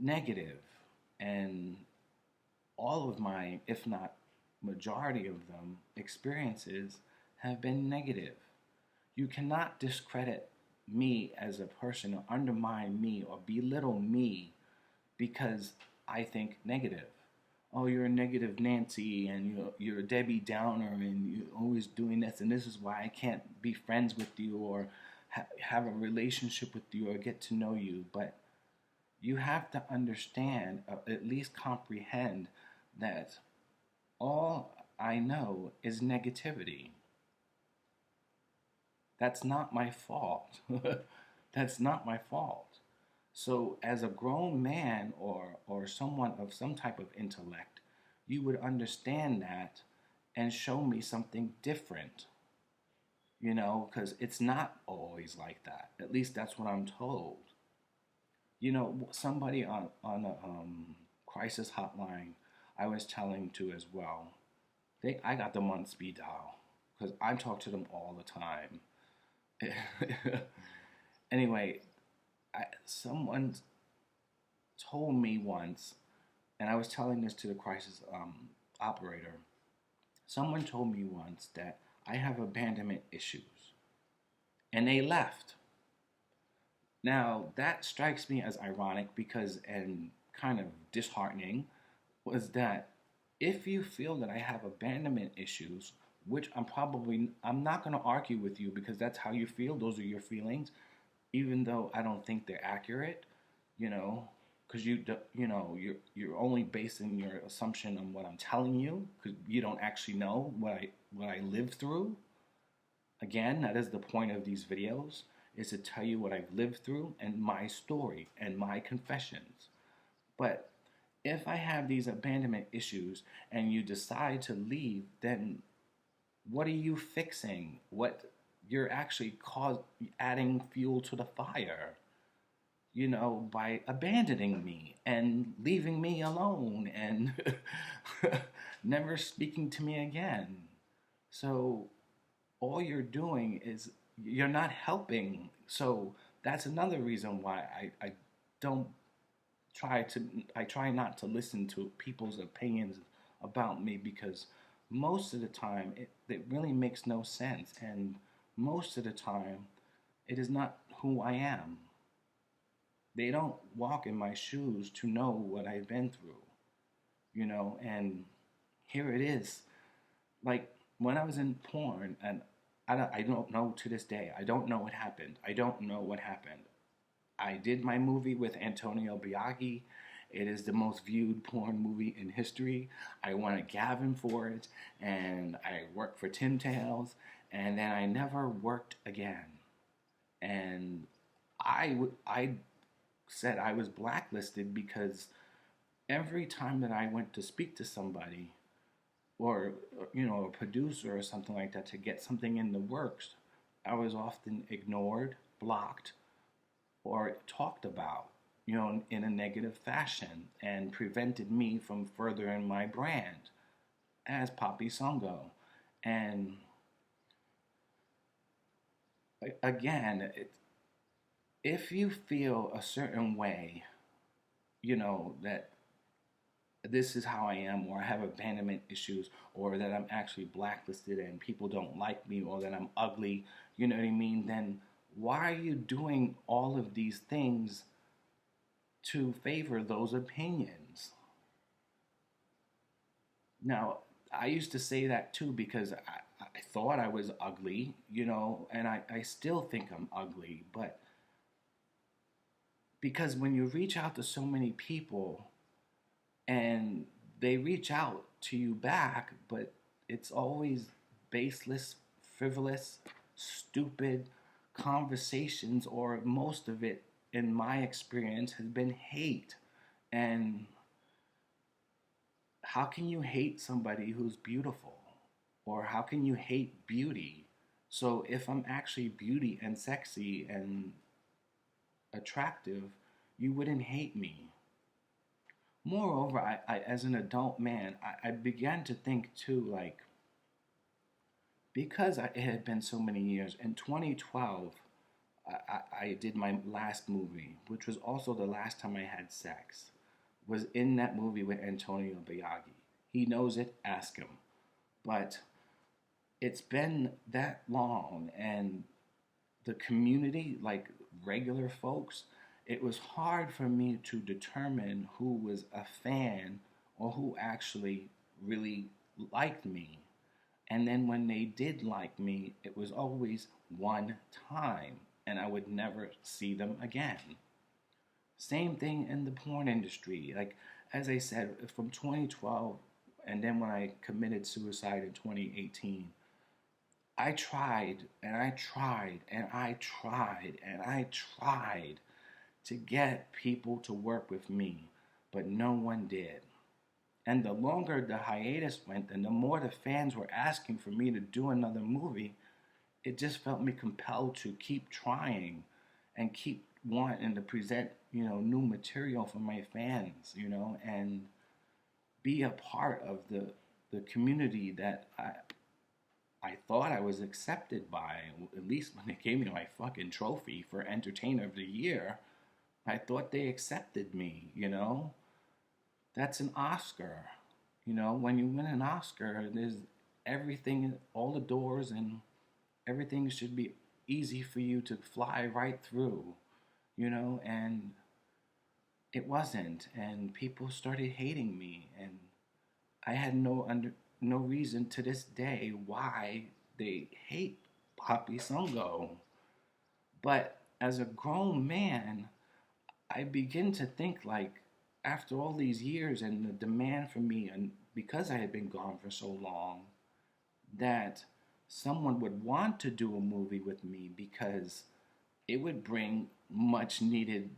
negative. And all of my, if not majority of them, experiences have been negative. You cannot discredit me as a person or undermine me or belittle me because I think negative. Oh, you're a negative Nancy and you're a Debbie Downer and you're always doing this and this is why I can't be friends with you or have a relationship with you or get to know you. But you have to understand, at least comprehend, that all I know is negativity. That's not my fault. That's not my fault. So as a grown man or someone of some type of intellect, you would understand that and show me something different. Because it's not always like that. At least that's what I'm told. Somebody on a crisis hotline I was telling to as well. I got them on speed dial because I talk to them all the time. Anyway, someone told me once, and I was telling this to the crisis operator. Someone told me once that I have abandonment issues, and they left. Now, that strikes me as ironic because, and kind of disheartening, was that if you feel that I have abandonment issues, which I'm not going to argue with you because that's how you feel, those are your feelings, even though I don't think they're accurate, you know, because you're only basing your assumption on what I'm telling you because you don't actually know what I lived through. Again, that is the point of these videos, is to tell you what I've lived through and my story and my confessions. But if I have these abandonment issues and you decide to leave, then what are you fixing? What you're actually adding fuel to the fire, by abandoning me and leaving me alone and never speaking to me again. So all you're doing is you're not helping. So that's another reason why I don't I try not to listen to people's opinions about me because most of the time it really makes no sense, and most of the time it is not who I am. They don't walk in my shoes to know what I've been through, and here it is. Like when I was in porn, and I don't know to this day, I don't know what happened. I don't know what happened. I did my movie with Antonio Biaggi. It is the most viewed porn movie in history. I won a Gavin for it, and I worked for Tim Tales, and then I never worked again. And I said I was blacklisted because every time that I went to speak to somebody, or a producer or something like that, to get something in the works, I was often ignored, blocked, or talked about, in a negative fashion, and prevented me from furthering my brand as Papi Songo. And again, if you feel a certain way, that this is how I am, or I have abandonment issues, or that I'm actually blacklisted and people don't like me, or that I'm ugly, you know what I mean, then why are you doing all of these things to favor those opinions? Now, I used to say that too because I thought I was ugly, and I still think I'm ugly, but because when you reach out to so many people and they reach out to you back, but it's always baseless, frivolous, stupid conversations, or most of it, in my experience, has been hate. And how can you hate somebody who's beautiful? Or how can you hate beauty? So if I'm actually beauty and sexy and attractive, you wouldn't hate me. Moreover, I as an adult man, I began to think too, like, because it had been so many years, in 2012, I did my last movie, which was also the last time I had sex, was in that movie with Antonio Biaggi. He knows it, ask him. But it's been that long, and the community, like regular folks, it was hard for me to determine who was a fan or who actually really liked me. And then when they did like me, it was always one time, and I would never see them again. Same thing in the porn industry. Like, as I said, from 2012, and then when I committed suicide in 2018, I tried and I tried and I tried and I tried to get people to work with me, but no one did. And the longer the hiatus went, and the more the fans were asking for me to do another movie, it just felt me compelled to keep trying and keep wanting to present new material for my fans, and be a part of the community that I thought I was accepted by. At least when they gave me my fucking trophy for Entertainer of the Year, I thought they accepted me. That's an Oscar. When you win an Oscar, there's everything, all the doors and everything should be easy for you to fly right through, and it wasn't. And people started hating me, and I had no reason to this day why they hate Poppy Songo. But as a grown man, I begin to think like after all these years and the demand for me, and because I had been gone for so long, that someone would want to do a movie with me because it would bring much needed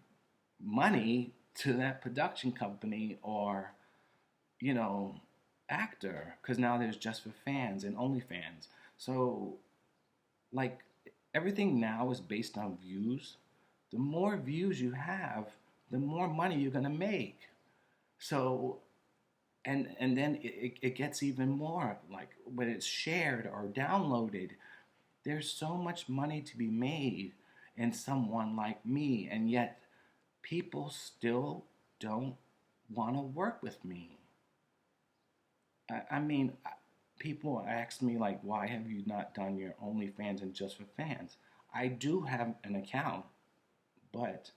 money to that production company or, you know, actor. Because now there's Just for Fans and OnlyFans. So, like, everything now is based on views. The more views you have, the more money you're going to make. So, and then it gets even more, like when it's shared or downloaded, there's so much money to be made in someone like me, and yet people still don't want to work with me. I mean, people ask me like, why have you not done your OnlyFans and Just for Fans? I do have an account, but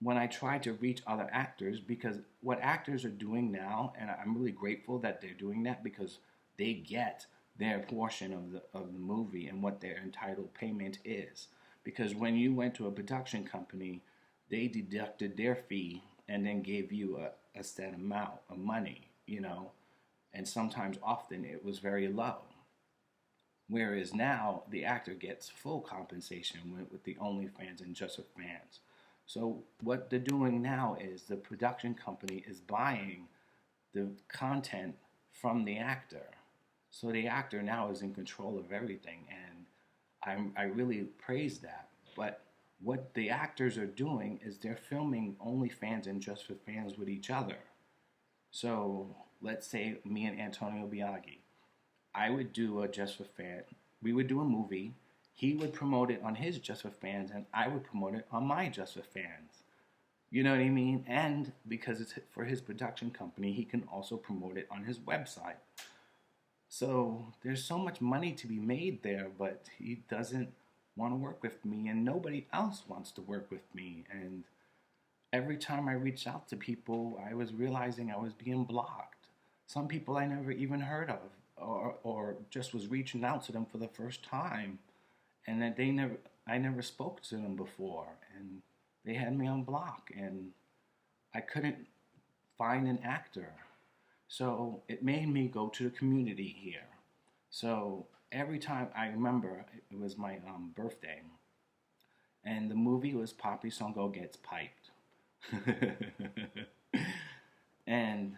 when I try to reach other actors, because what actors are doing now, and I'm really grateful that they're doing that because they get their portion of the movie and what their entitled payment is. Because when you went to a production company, they deducted their fee and then gave you a set amount of money, and sometimes often it was very low. Whereas now the actor gets full compensation with the OnlyFans and Just for Fans. So what they're doing now is the production company is buying the content from the actor. So the actor now is in control of everything, and I really praise that. But what the actors are doing is they're filming OnlyFans and Just for Fans with each other. So let's say me and Antonio Biaggi, I would do a Just for Fan. We would do a movie. He would promote it on his Just for Fans, and I would promote it on my Just for Fans. You know what I mean? And because it's for his production company, he can also promote it on his website. So there's so much money to be made there, but he doesn't want to work with me, and nobody else wants to work with me. And every time I reached out to people, I was realizing I was being blocked. Some people I never even heard of, or just was reaching out to them for the first time, and that I never spoke to them before, and they had me on block, and I couldn't find an actor. So it made me go to the community here. So every time I remember, it was my birthday, and the movie was Poppy Songo Gets Piped. And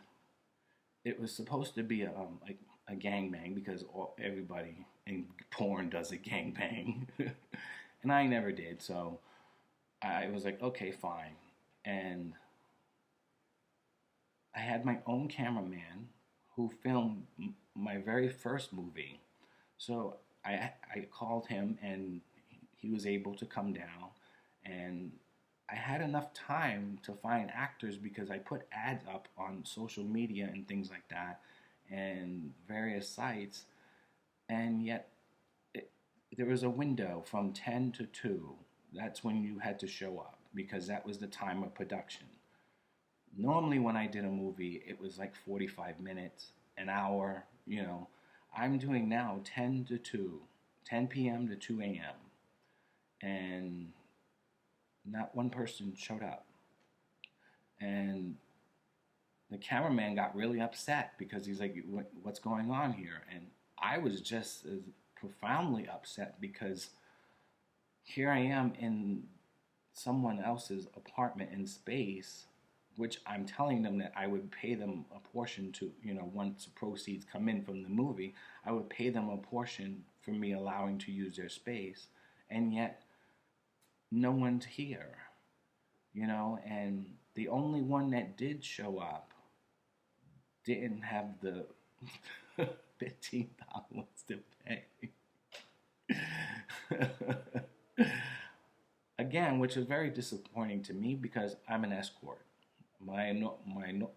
it was supposed to be like a gangbang because everybody in porn does a gangbang. And I never did, so I was like, okay, fine. And I had my own cameraman who filmed my very first movie. So I called him, and he was able to come down, and I had enough time to find actors because I put ads up on social media and things like that and various sites, and yet there was a window from 10 to 2. That's when you had to show up because that was the time of production. Normally when I did a movie, it was like 45 minutes, an hour. I'm doing now 10 to 2, 10 p.m. to 2 a.m. And not one person showed up. And the cameraman got really upset because he's like, what's going on here? And I was just as profoundly upset because here I am in someone else's apartment in space, which I'm telling them that I would pay them a portion to, once the proceeds come in from the movie, I would pay them a portion for me allowing to use their space, and yet no one's here. and the only one that did show up didn't have the $15 to pay. Again, which was very disappointing to me because I'm an escort. My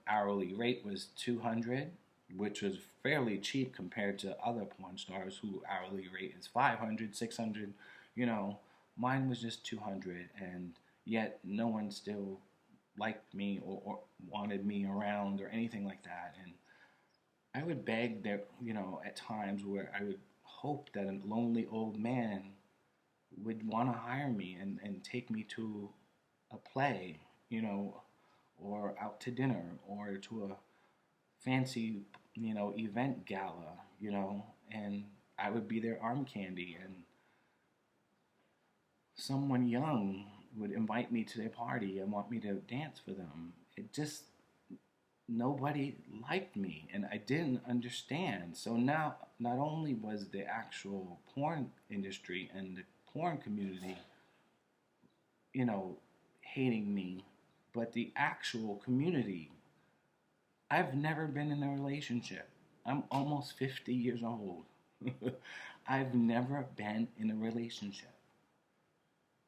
hourly rate was 200, which was fairly cheap compared to other porn stars who hourly rate is 500, 600. You know, mine was just 200, and yet no one still liked me or wanted me around or anything like that. And I would beg that, at times where I would hope that a lonely old man would want to hire me and take me to a play, or out to dinner or to a fancy, event gala, and I would be their arm candy, and someone young would invite me to their party and want me to dance for them. It just, nobody liked me and I didn't understand. So now, not only was the actual porn industry and the porn community, you know, hating me, but the actual community, I've never been in a relationship. I'm almost 50 years old. I've never been in a relationship.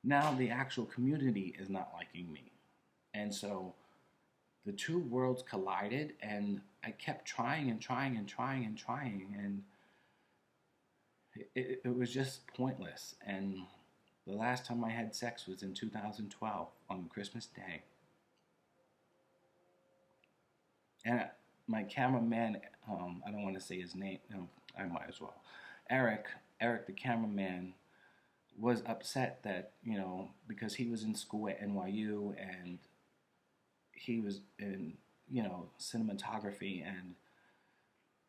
Now the actual community is not liking me. And so the two worlds collided, and I kept trying and trying and trying and trying, and it was just pointless. And the last time I had sex was in 2012 on Christmas Day. And my cameraman, I don't want to say his name, no, I might as well. Eric, the cameraman, was upset that, because he was in school at NYU and he was in, cinematography, and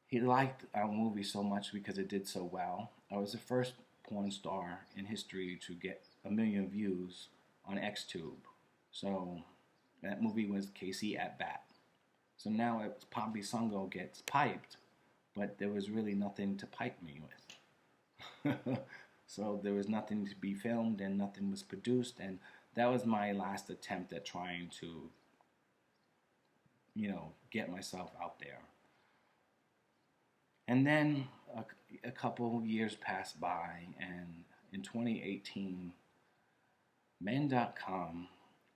he liked our movie so much because it did so well. I was the first porn star in history to get 1 million views on XTube. So that movie was Casey at Bat. So now it's Poppy Sungo gets piped, but there was really nothing to pipe me with. So there was nothing to be filmed and nothing was produced, and that was my last attempt at trying to, get myself out there. And then a couple years passed by, and in 2018, men.com,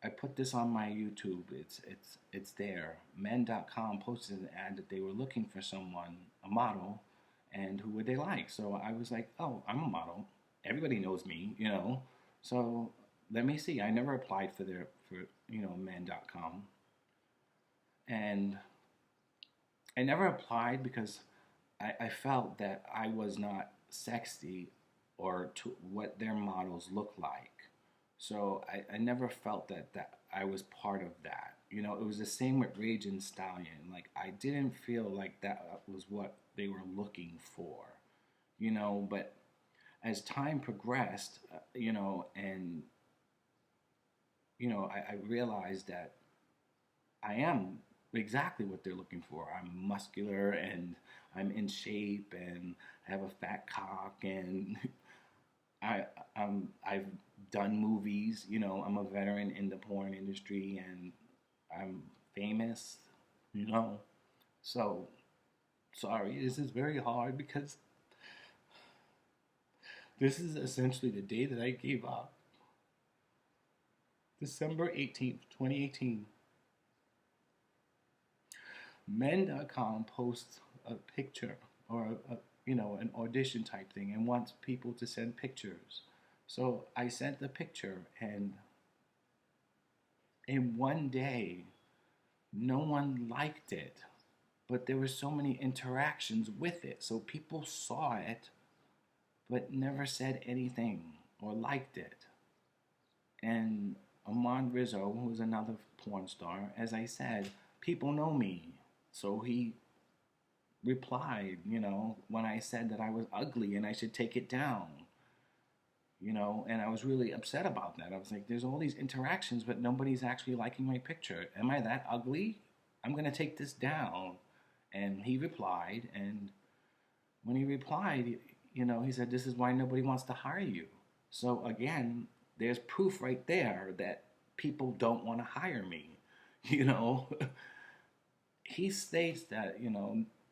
I put this on my YouTube. It's there. Men.com posted an ad that they were looking for someone, a model, and who would they like? So I was like, oh, I'm a model. Everybody knows me, So let me see. I never applied for men.com. And I never applied because I felt that I was not sexy or to what their models look like. So I never felt that I was part of that. It was the same with Rage and Stallion. Like, I didn't feel like that was what they were looking for, but as time progressed, and, I realized that I am exactly what they're looking for. I'm muscular and I'm in shape and I have a fat cock and I've done movies. I'm a veteran in the porn industry and I'm famous. So sorry, this is very hard because this is essentially the day that I gave up. December 18th, 2018. Men.com posts a picture or an audition type thing and wants people to send pictures. So I sent the picture, and in one day, no one liked it, but there were so many interactions with it. So people saw it, but never said anything or liked it. And Amon Rizzo, who was another porn star, as I said, people know me. So he replied, when I said that I was ugly and I should take it down, and I was really upset about that. I was like, there's all these interactions, but nobody's actually liking my picture. Am I that ugly? I'm going to take this down. And he replied, and when he replied, he said, this is why nobody wants to hire you. So again, there's proof right there that people don't want to hire me. You know, he states that,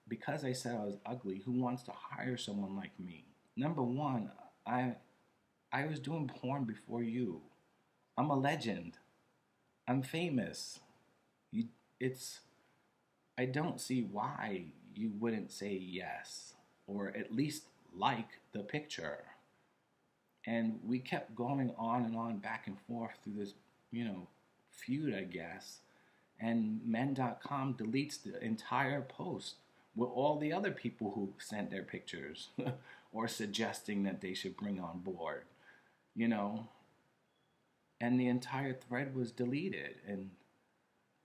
because I said I was ugly, who wants to hire someone like me? Number one, I I was doing porn before you. I'm a legend. I'm famous. You, it's I don't see why you wouldn't say yes or at least like the picture. And we kept going on and on back and forth through this, feud, I guess. And men.com deletes the entire post with all the other people who sent their pictures or suggesting that they should bring on board, you know. And the entire thread was deleted. And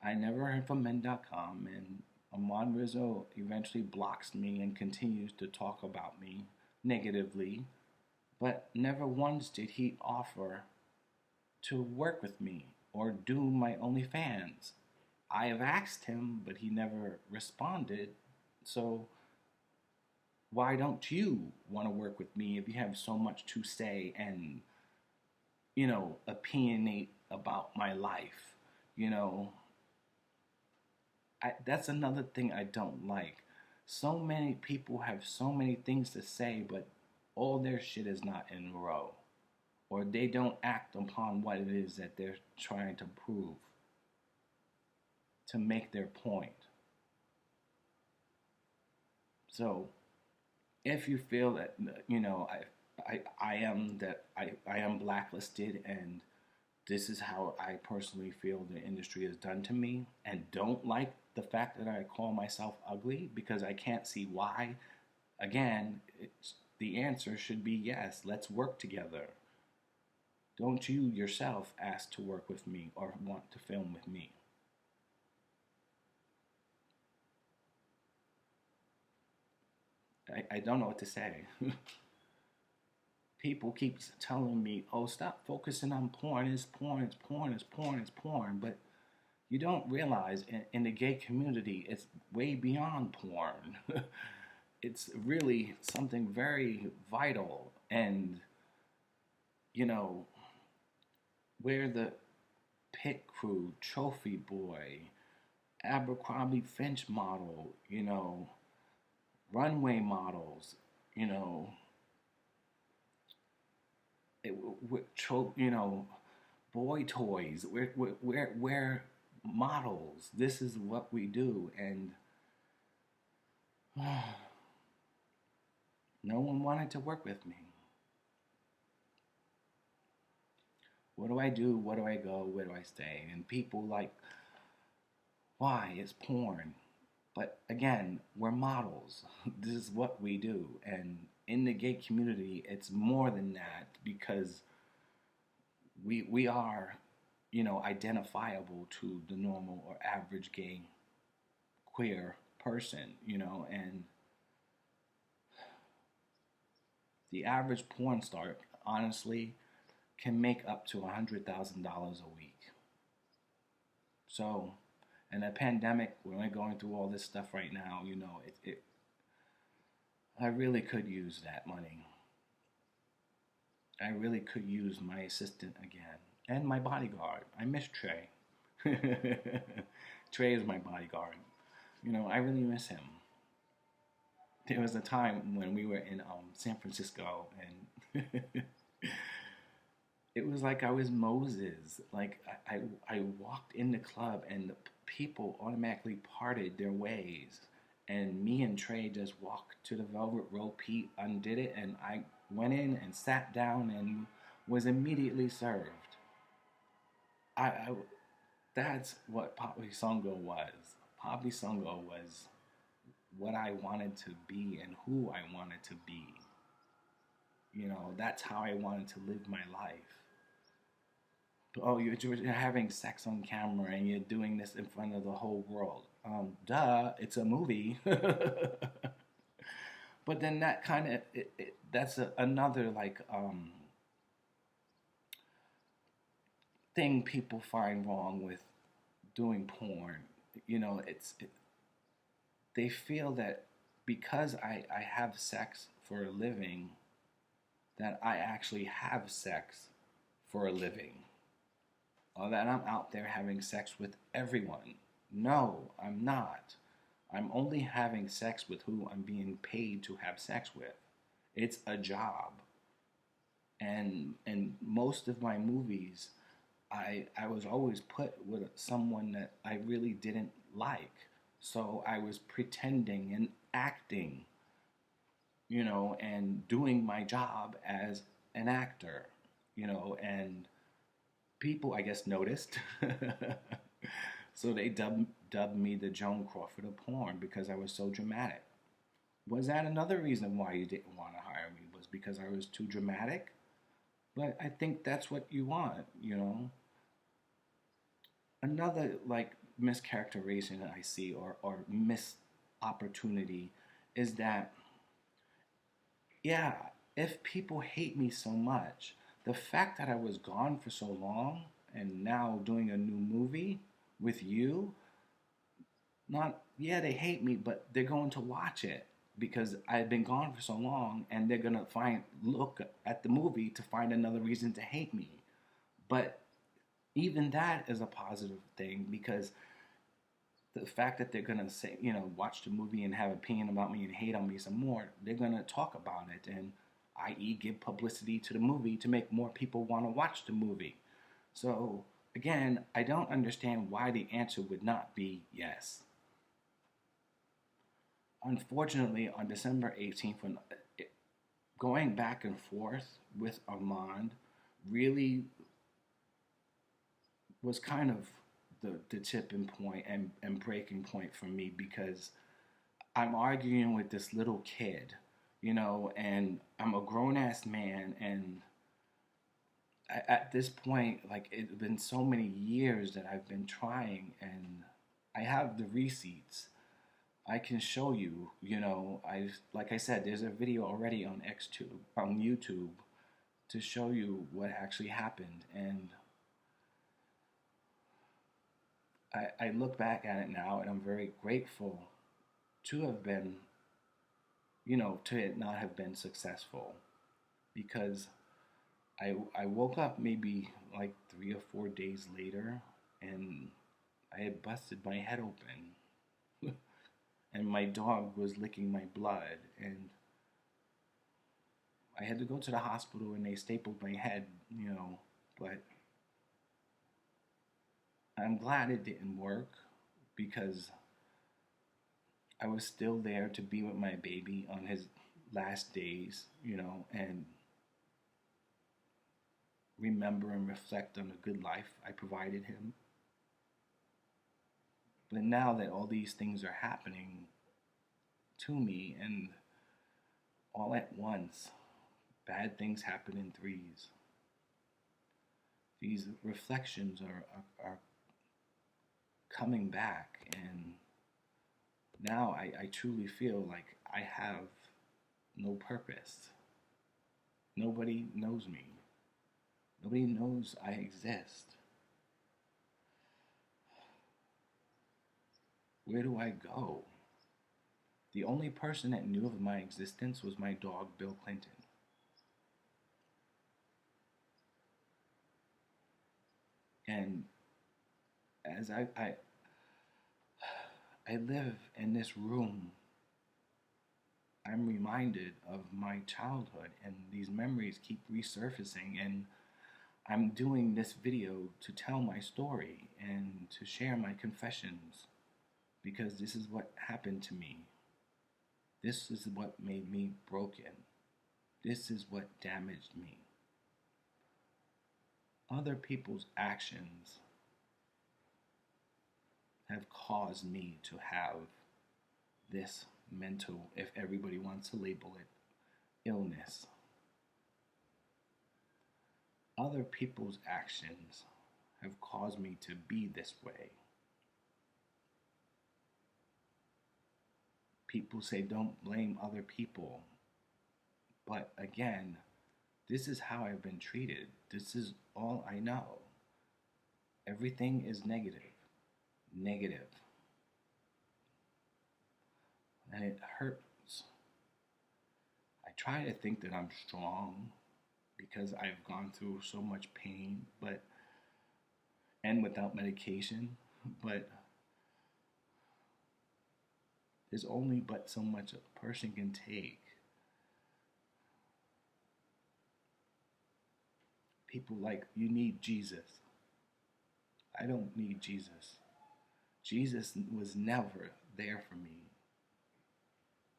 I never heard from men.com. And Amon Rizzo eventually blocks me and continues to talk about me negatively. But never once did he offer to work with me or do my OnlyFans. I have asked him, but he never responded. So why don't you want to work with me if you have so much to say and, opinionate about my life? You know, that's another thing I don't like. So many people have so many things to say, but all their shit is not in a row. Or they don't act upon what it is that they're trying to prove to make their point. So if you feel that, I am blacklisted and this is how I personally feel the industry has done to me, and don't like the fact that I call myself ugly because I can't see why, again, the answer should be yes, let's work together. Don't you yourself ask to work with me or want to film with me? I don't know what to say. People keep telling me, oh, stop focusing on porn. It's porn, it's porn, it's porn, it's porn. But you don't realize in the gay community, it's way beyond porn. It's really something very vital. And, you know, we're the pit crew, trophy boy, Abercrombie Finch model, runway models, you know, it, boy toys. We're models. This is what we do, and no one wanted to work with me. What do I do? Where do I go? Where do I stay? And people like, why? It's porn. But again, we're models. This is what we do. And in the gay community, it's more than that because we are, identifiable to the normal or average gay queer person, and the average porn star, honestly, can make up to $100,000 a week. So, in a pandemic, we're going through all this stuff right now, I really could use that money. I really could use my assistant again. And my bodyguard. I miss Trey. Trey is my bodyguard. I really miss him. There was a time when we were in San Francisco and it was like I was Moses. Like I walked in the club and the people automatically parted their ways. And me and Trey just walked to the velvet rope. Pete undid it and I went in and sat down and was immediately served. I that's what Papi Songo was. Papi Songo was what I wanted to be and who I wanted to be. That's how I wanted to live my life. Oh, you're having sex on camera and you're doing this in front of the whole world. Duh, it's a movie. But then that kind of, that's another thing people find wrong with doing porn. They feel that because I have sex for a living, that I actually have sex for a living. or that I'm out there having sex with everyone. No, I'm not. I'm only having sex with who I'm being paid to have sex with. It's a job. And most of my movies, I was always put with someone that I really didn't like. So I was pretending and acting, and doing my job as an actor, and people, I guess, noticed. So they dubbed me the Joan Crawford of porn because I was so dramatic. Was that another reason why you didn't want to hire me? Was because I was too dramatic? But I think that's what you want. Another like mischaracterization that I see or missed opportunity is that, yeah, if people hate me so much, the fact that I was gone for so long and now doing a new movie with you, not, yeah, they hate me, but they're going to watch it because I've been gone for so long, and they're going to look at the movie to find another reason to hate me. But even that is a positive thing, because the fact that they're gonna say, watch the movie and have an opinion about me and hate on me some more, they're gonna talk about it, and i.e., give publicity to the movie to make more people want to watch the movie. So again, I don't understand why the answer would not be yes. Unfortunately, on December 18th, when going back and forth with Armand really was kind of the tipping point and breaking point for me, because I'm arguing with this little kid, and I'm a grown ass man, and at this point, like, it's been so many years that I've been trying, and I have the receipts. I can show you, I like I said, there's a video already on on YouTube, to show you what actually happened, and I look back at it now, and I'm very grateful to have been, to it not have been successful, because I woke up maybe like 3 or 4 days later, and I had busted my head open, and my dog was licking my blood, and I had to go to the hospital, and they stapled my head, but I'm glad it didn't work, because I was still there to be with my baby on his last days, and remember and reflect on the good life I provided him. But now that all these things are happening to me, and all at once, bad things happen in threes. These reflections are coming back, and now I truly feel like I have no purpose. Nobody knows me. Nobody knows I exist. Where do I go? The only person that knew of my existence was my dog, Bill Clinton. And as I live in this room, I'm reminded of my childhood, and these memories keep resurfacing, and I'm doing this video to tell my story and to share my confessions, because this is what happened to me. This is what made me broken. This is what damaged me. Other people's actions have caused me to have this mental, if everybody wants to label it, illness. Other people's actions have caused me to be this way. People say don't blame other people. But again, this is how I've been treated. This is all I know. Everything is negative. Negative. And it hurts. I try to think that I'm strong because I've gone through so much pain, but and without medication, but there's only but so much a person can take. People like, you need Jesus. I don't need Jesus. Jesus was never there for me.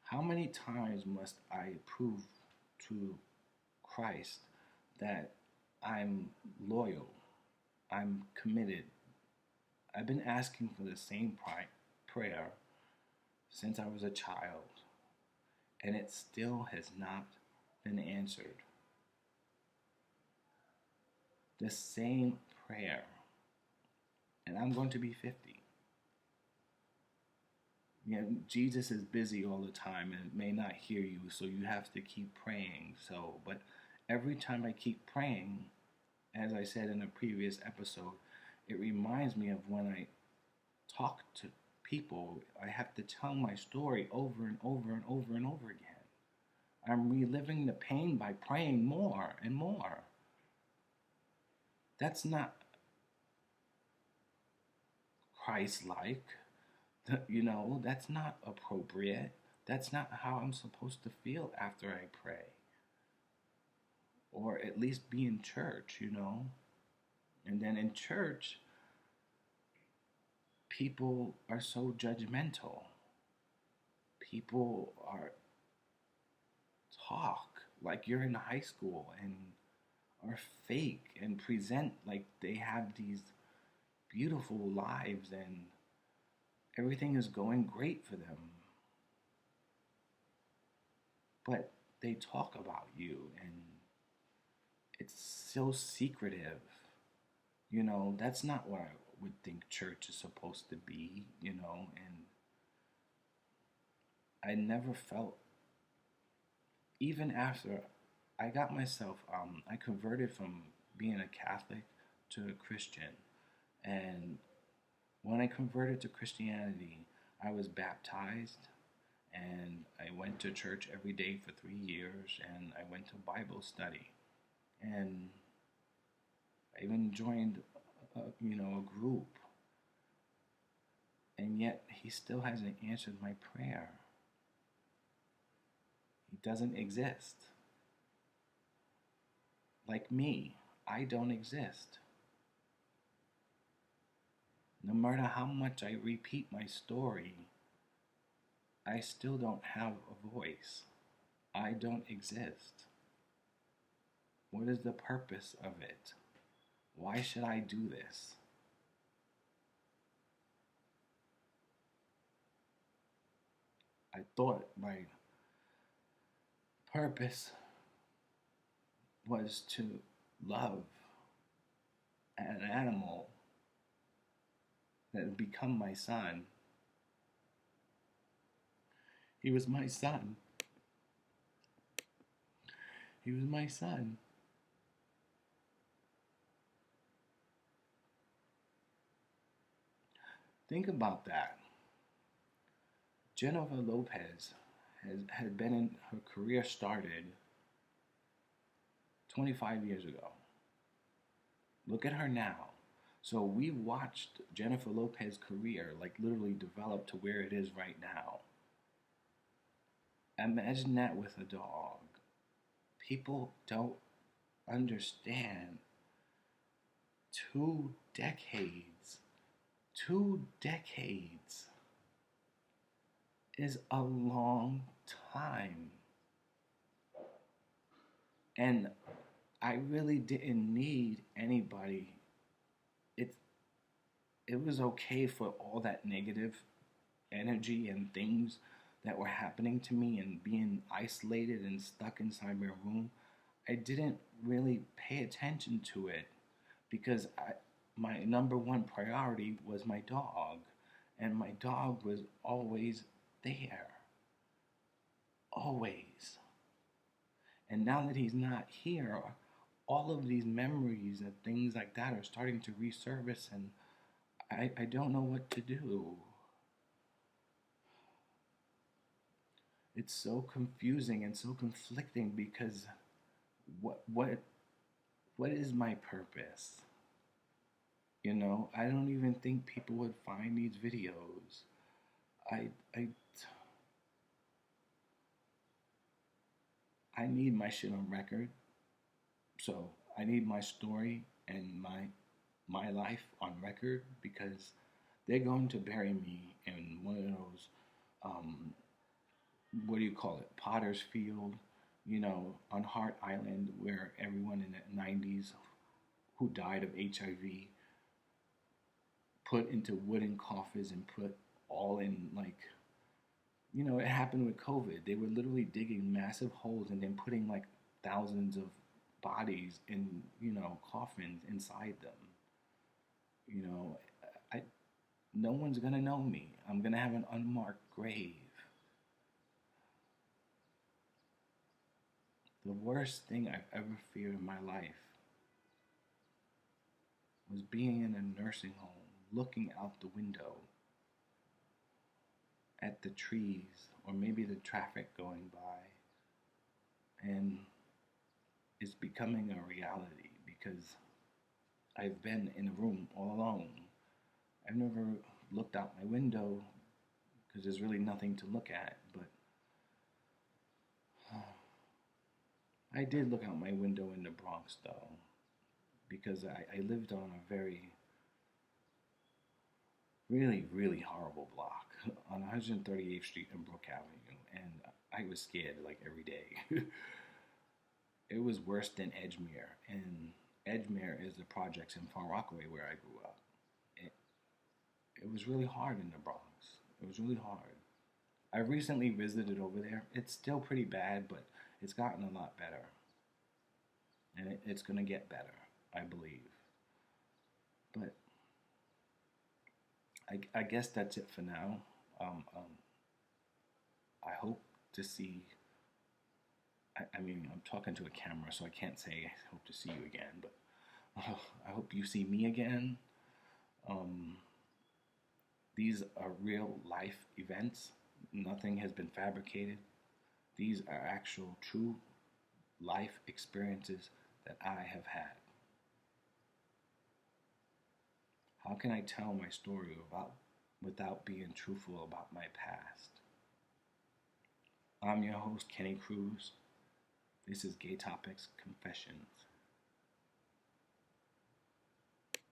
How many times must I prove to Christ that I'm loyal, I'm committed? I've been asking for the same prayer since I was a child, and it still has not been answered. The same prayer, and I'm going to be 50. You know, Jesus is busy all the time and may not hear you, so you have to keep praying. But every time I keep praying, as I said in a previous episode, it reminds me of when I talk to people. I have to tell my story over and over and over and over again. I'm reliving the pain by praying more and more. That's not Christ-like. That's not appropriate. That's not how I'm supposed to feel after I pray. Or at least be in church. And then in church, people are so judgmental. People talk like you're in high school and are fake and present like they have these beautiful lives and everything is going great for them. But they talk about you and it's so secretive. That's not what I would think church is supposed to be, and I never felt, even after I got myself, I converted from being a Catholic to a Christian. And when I converted to Christianity, I was baptized and I went to church every day for 3 years and I went to Bible study. And I even joined, a group. And yet he still hasn't answered my prayer. He doesn't exist. Like me, I don't exist. No matter how much I repeat my story, I still don't have a voice. I don't exist. What is the purpose of it? Why should I do this? I thought my purpose was to love an animal that had become my son. He was my son. He was my son. Think about that. Jennifer Lopez had been in her career started 25 years ago. Look at her now. So we watched Jennifer Lopez's career like literally develop to where it is right now. Imagine that with a dog. People don't understand 2 decades. 2 decades is a long time. And I really didn't need anybody. It was okay for all that negative energy and things that were happening to me and being isolated and stuck inside my room. I didn't really pay attention to it because my number one priority was my dog, and my dog was always there. Always. And now that he's not here, all of these memories and things like that are starting to resurface, and I don't know what to do. It's so confusing and so conflicting because what is my purpose? You know, I don't even think people would find these videos. I I I need my shit on record. So I need my story and my life on record because they're going to bury me in one of those um, what do you call it, Potter's Field, you know, on Hart Island, where everyone in the 90s who died of HIV put into wooden coffins and put all in, like, you know, it happened with COVID. They were literally digging massive holes and then putting like thousands of bodies in, you know, coffins inside them. You know, I no one's gonna know me. I'm gonna have an unmarked grave. The worst thing I've ever feared in my life was being in a nursing home, looking out the window at the trees or maybe the traffic going by, and it's becoming a reality because I've been in a room all alone. I've never looked out my window because there's really nothing to look at, but I did look out my window in the Bronx though, because I lived on a very, really, really horrible block on 138th Street and Brook Avenue, and I was scared like every day. It was worse than Edgemere, and Edgemere is the projects in Far Rockaway where I grew up. It, it was really hard in the Bronx. It was really hard. I recently visited over there. It's still pretty bad, but it's gotten a lot better, and it's gonna get better, I believe. But I guess that's it for now. I hope to see. I mean, I'm talking to a camera, so I can't say I hope to see you again, but I hope you see me again. Um, these are real life events. Nothing has been fabricated. These are actual, true life experiences that I have had. How can I tell my story without being truthful about my past? I'm your host, Kenny Cruz. This is GayTopix Confessions.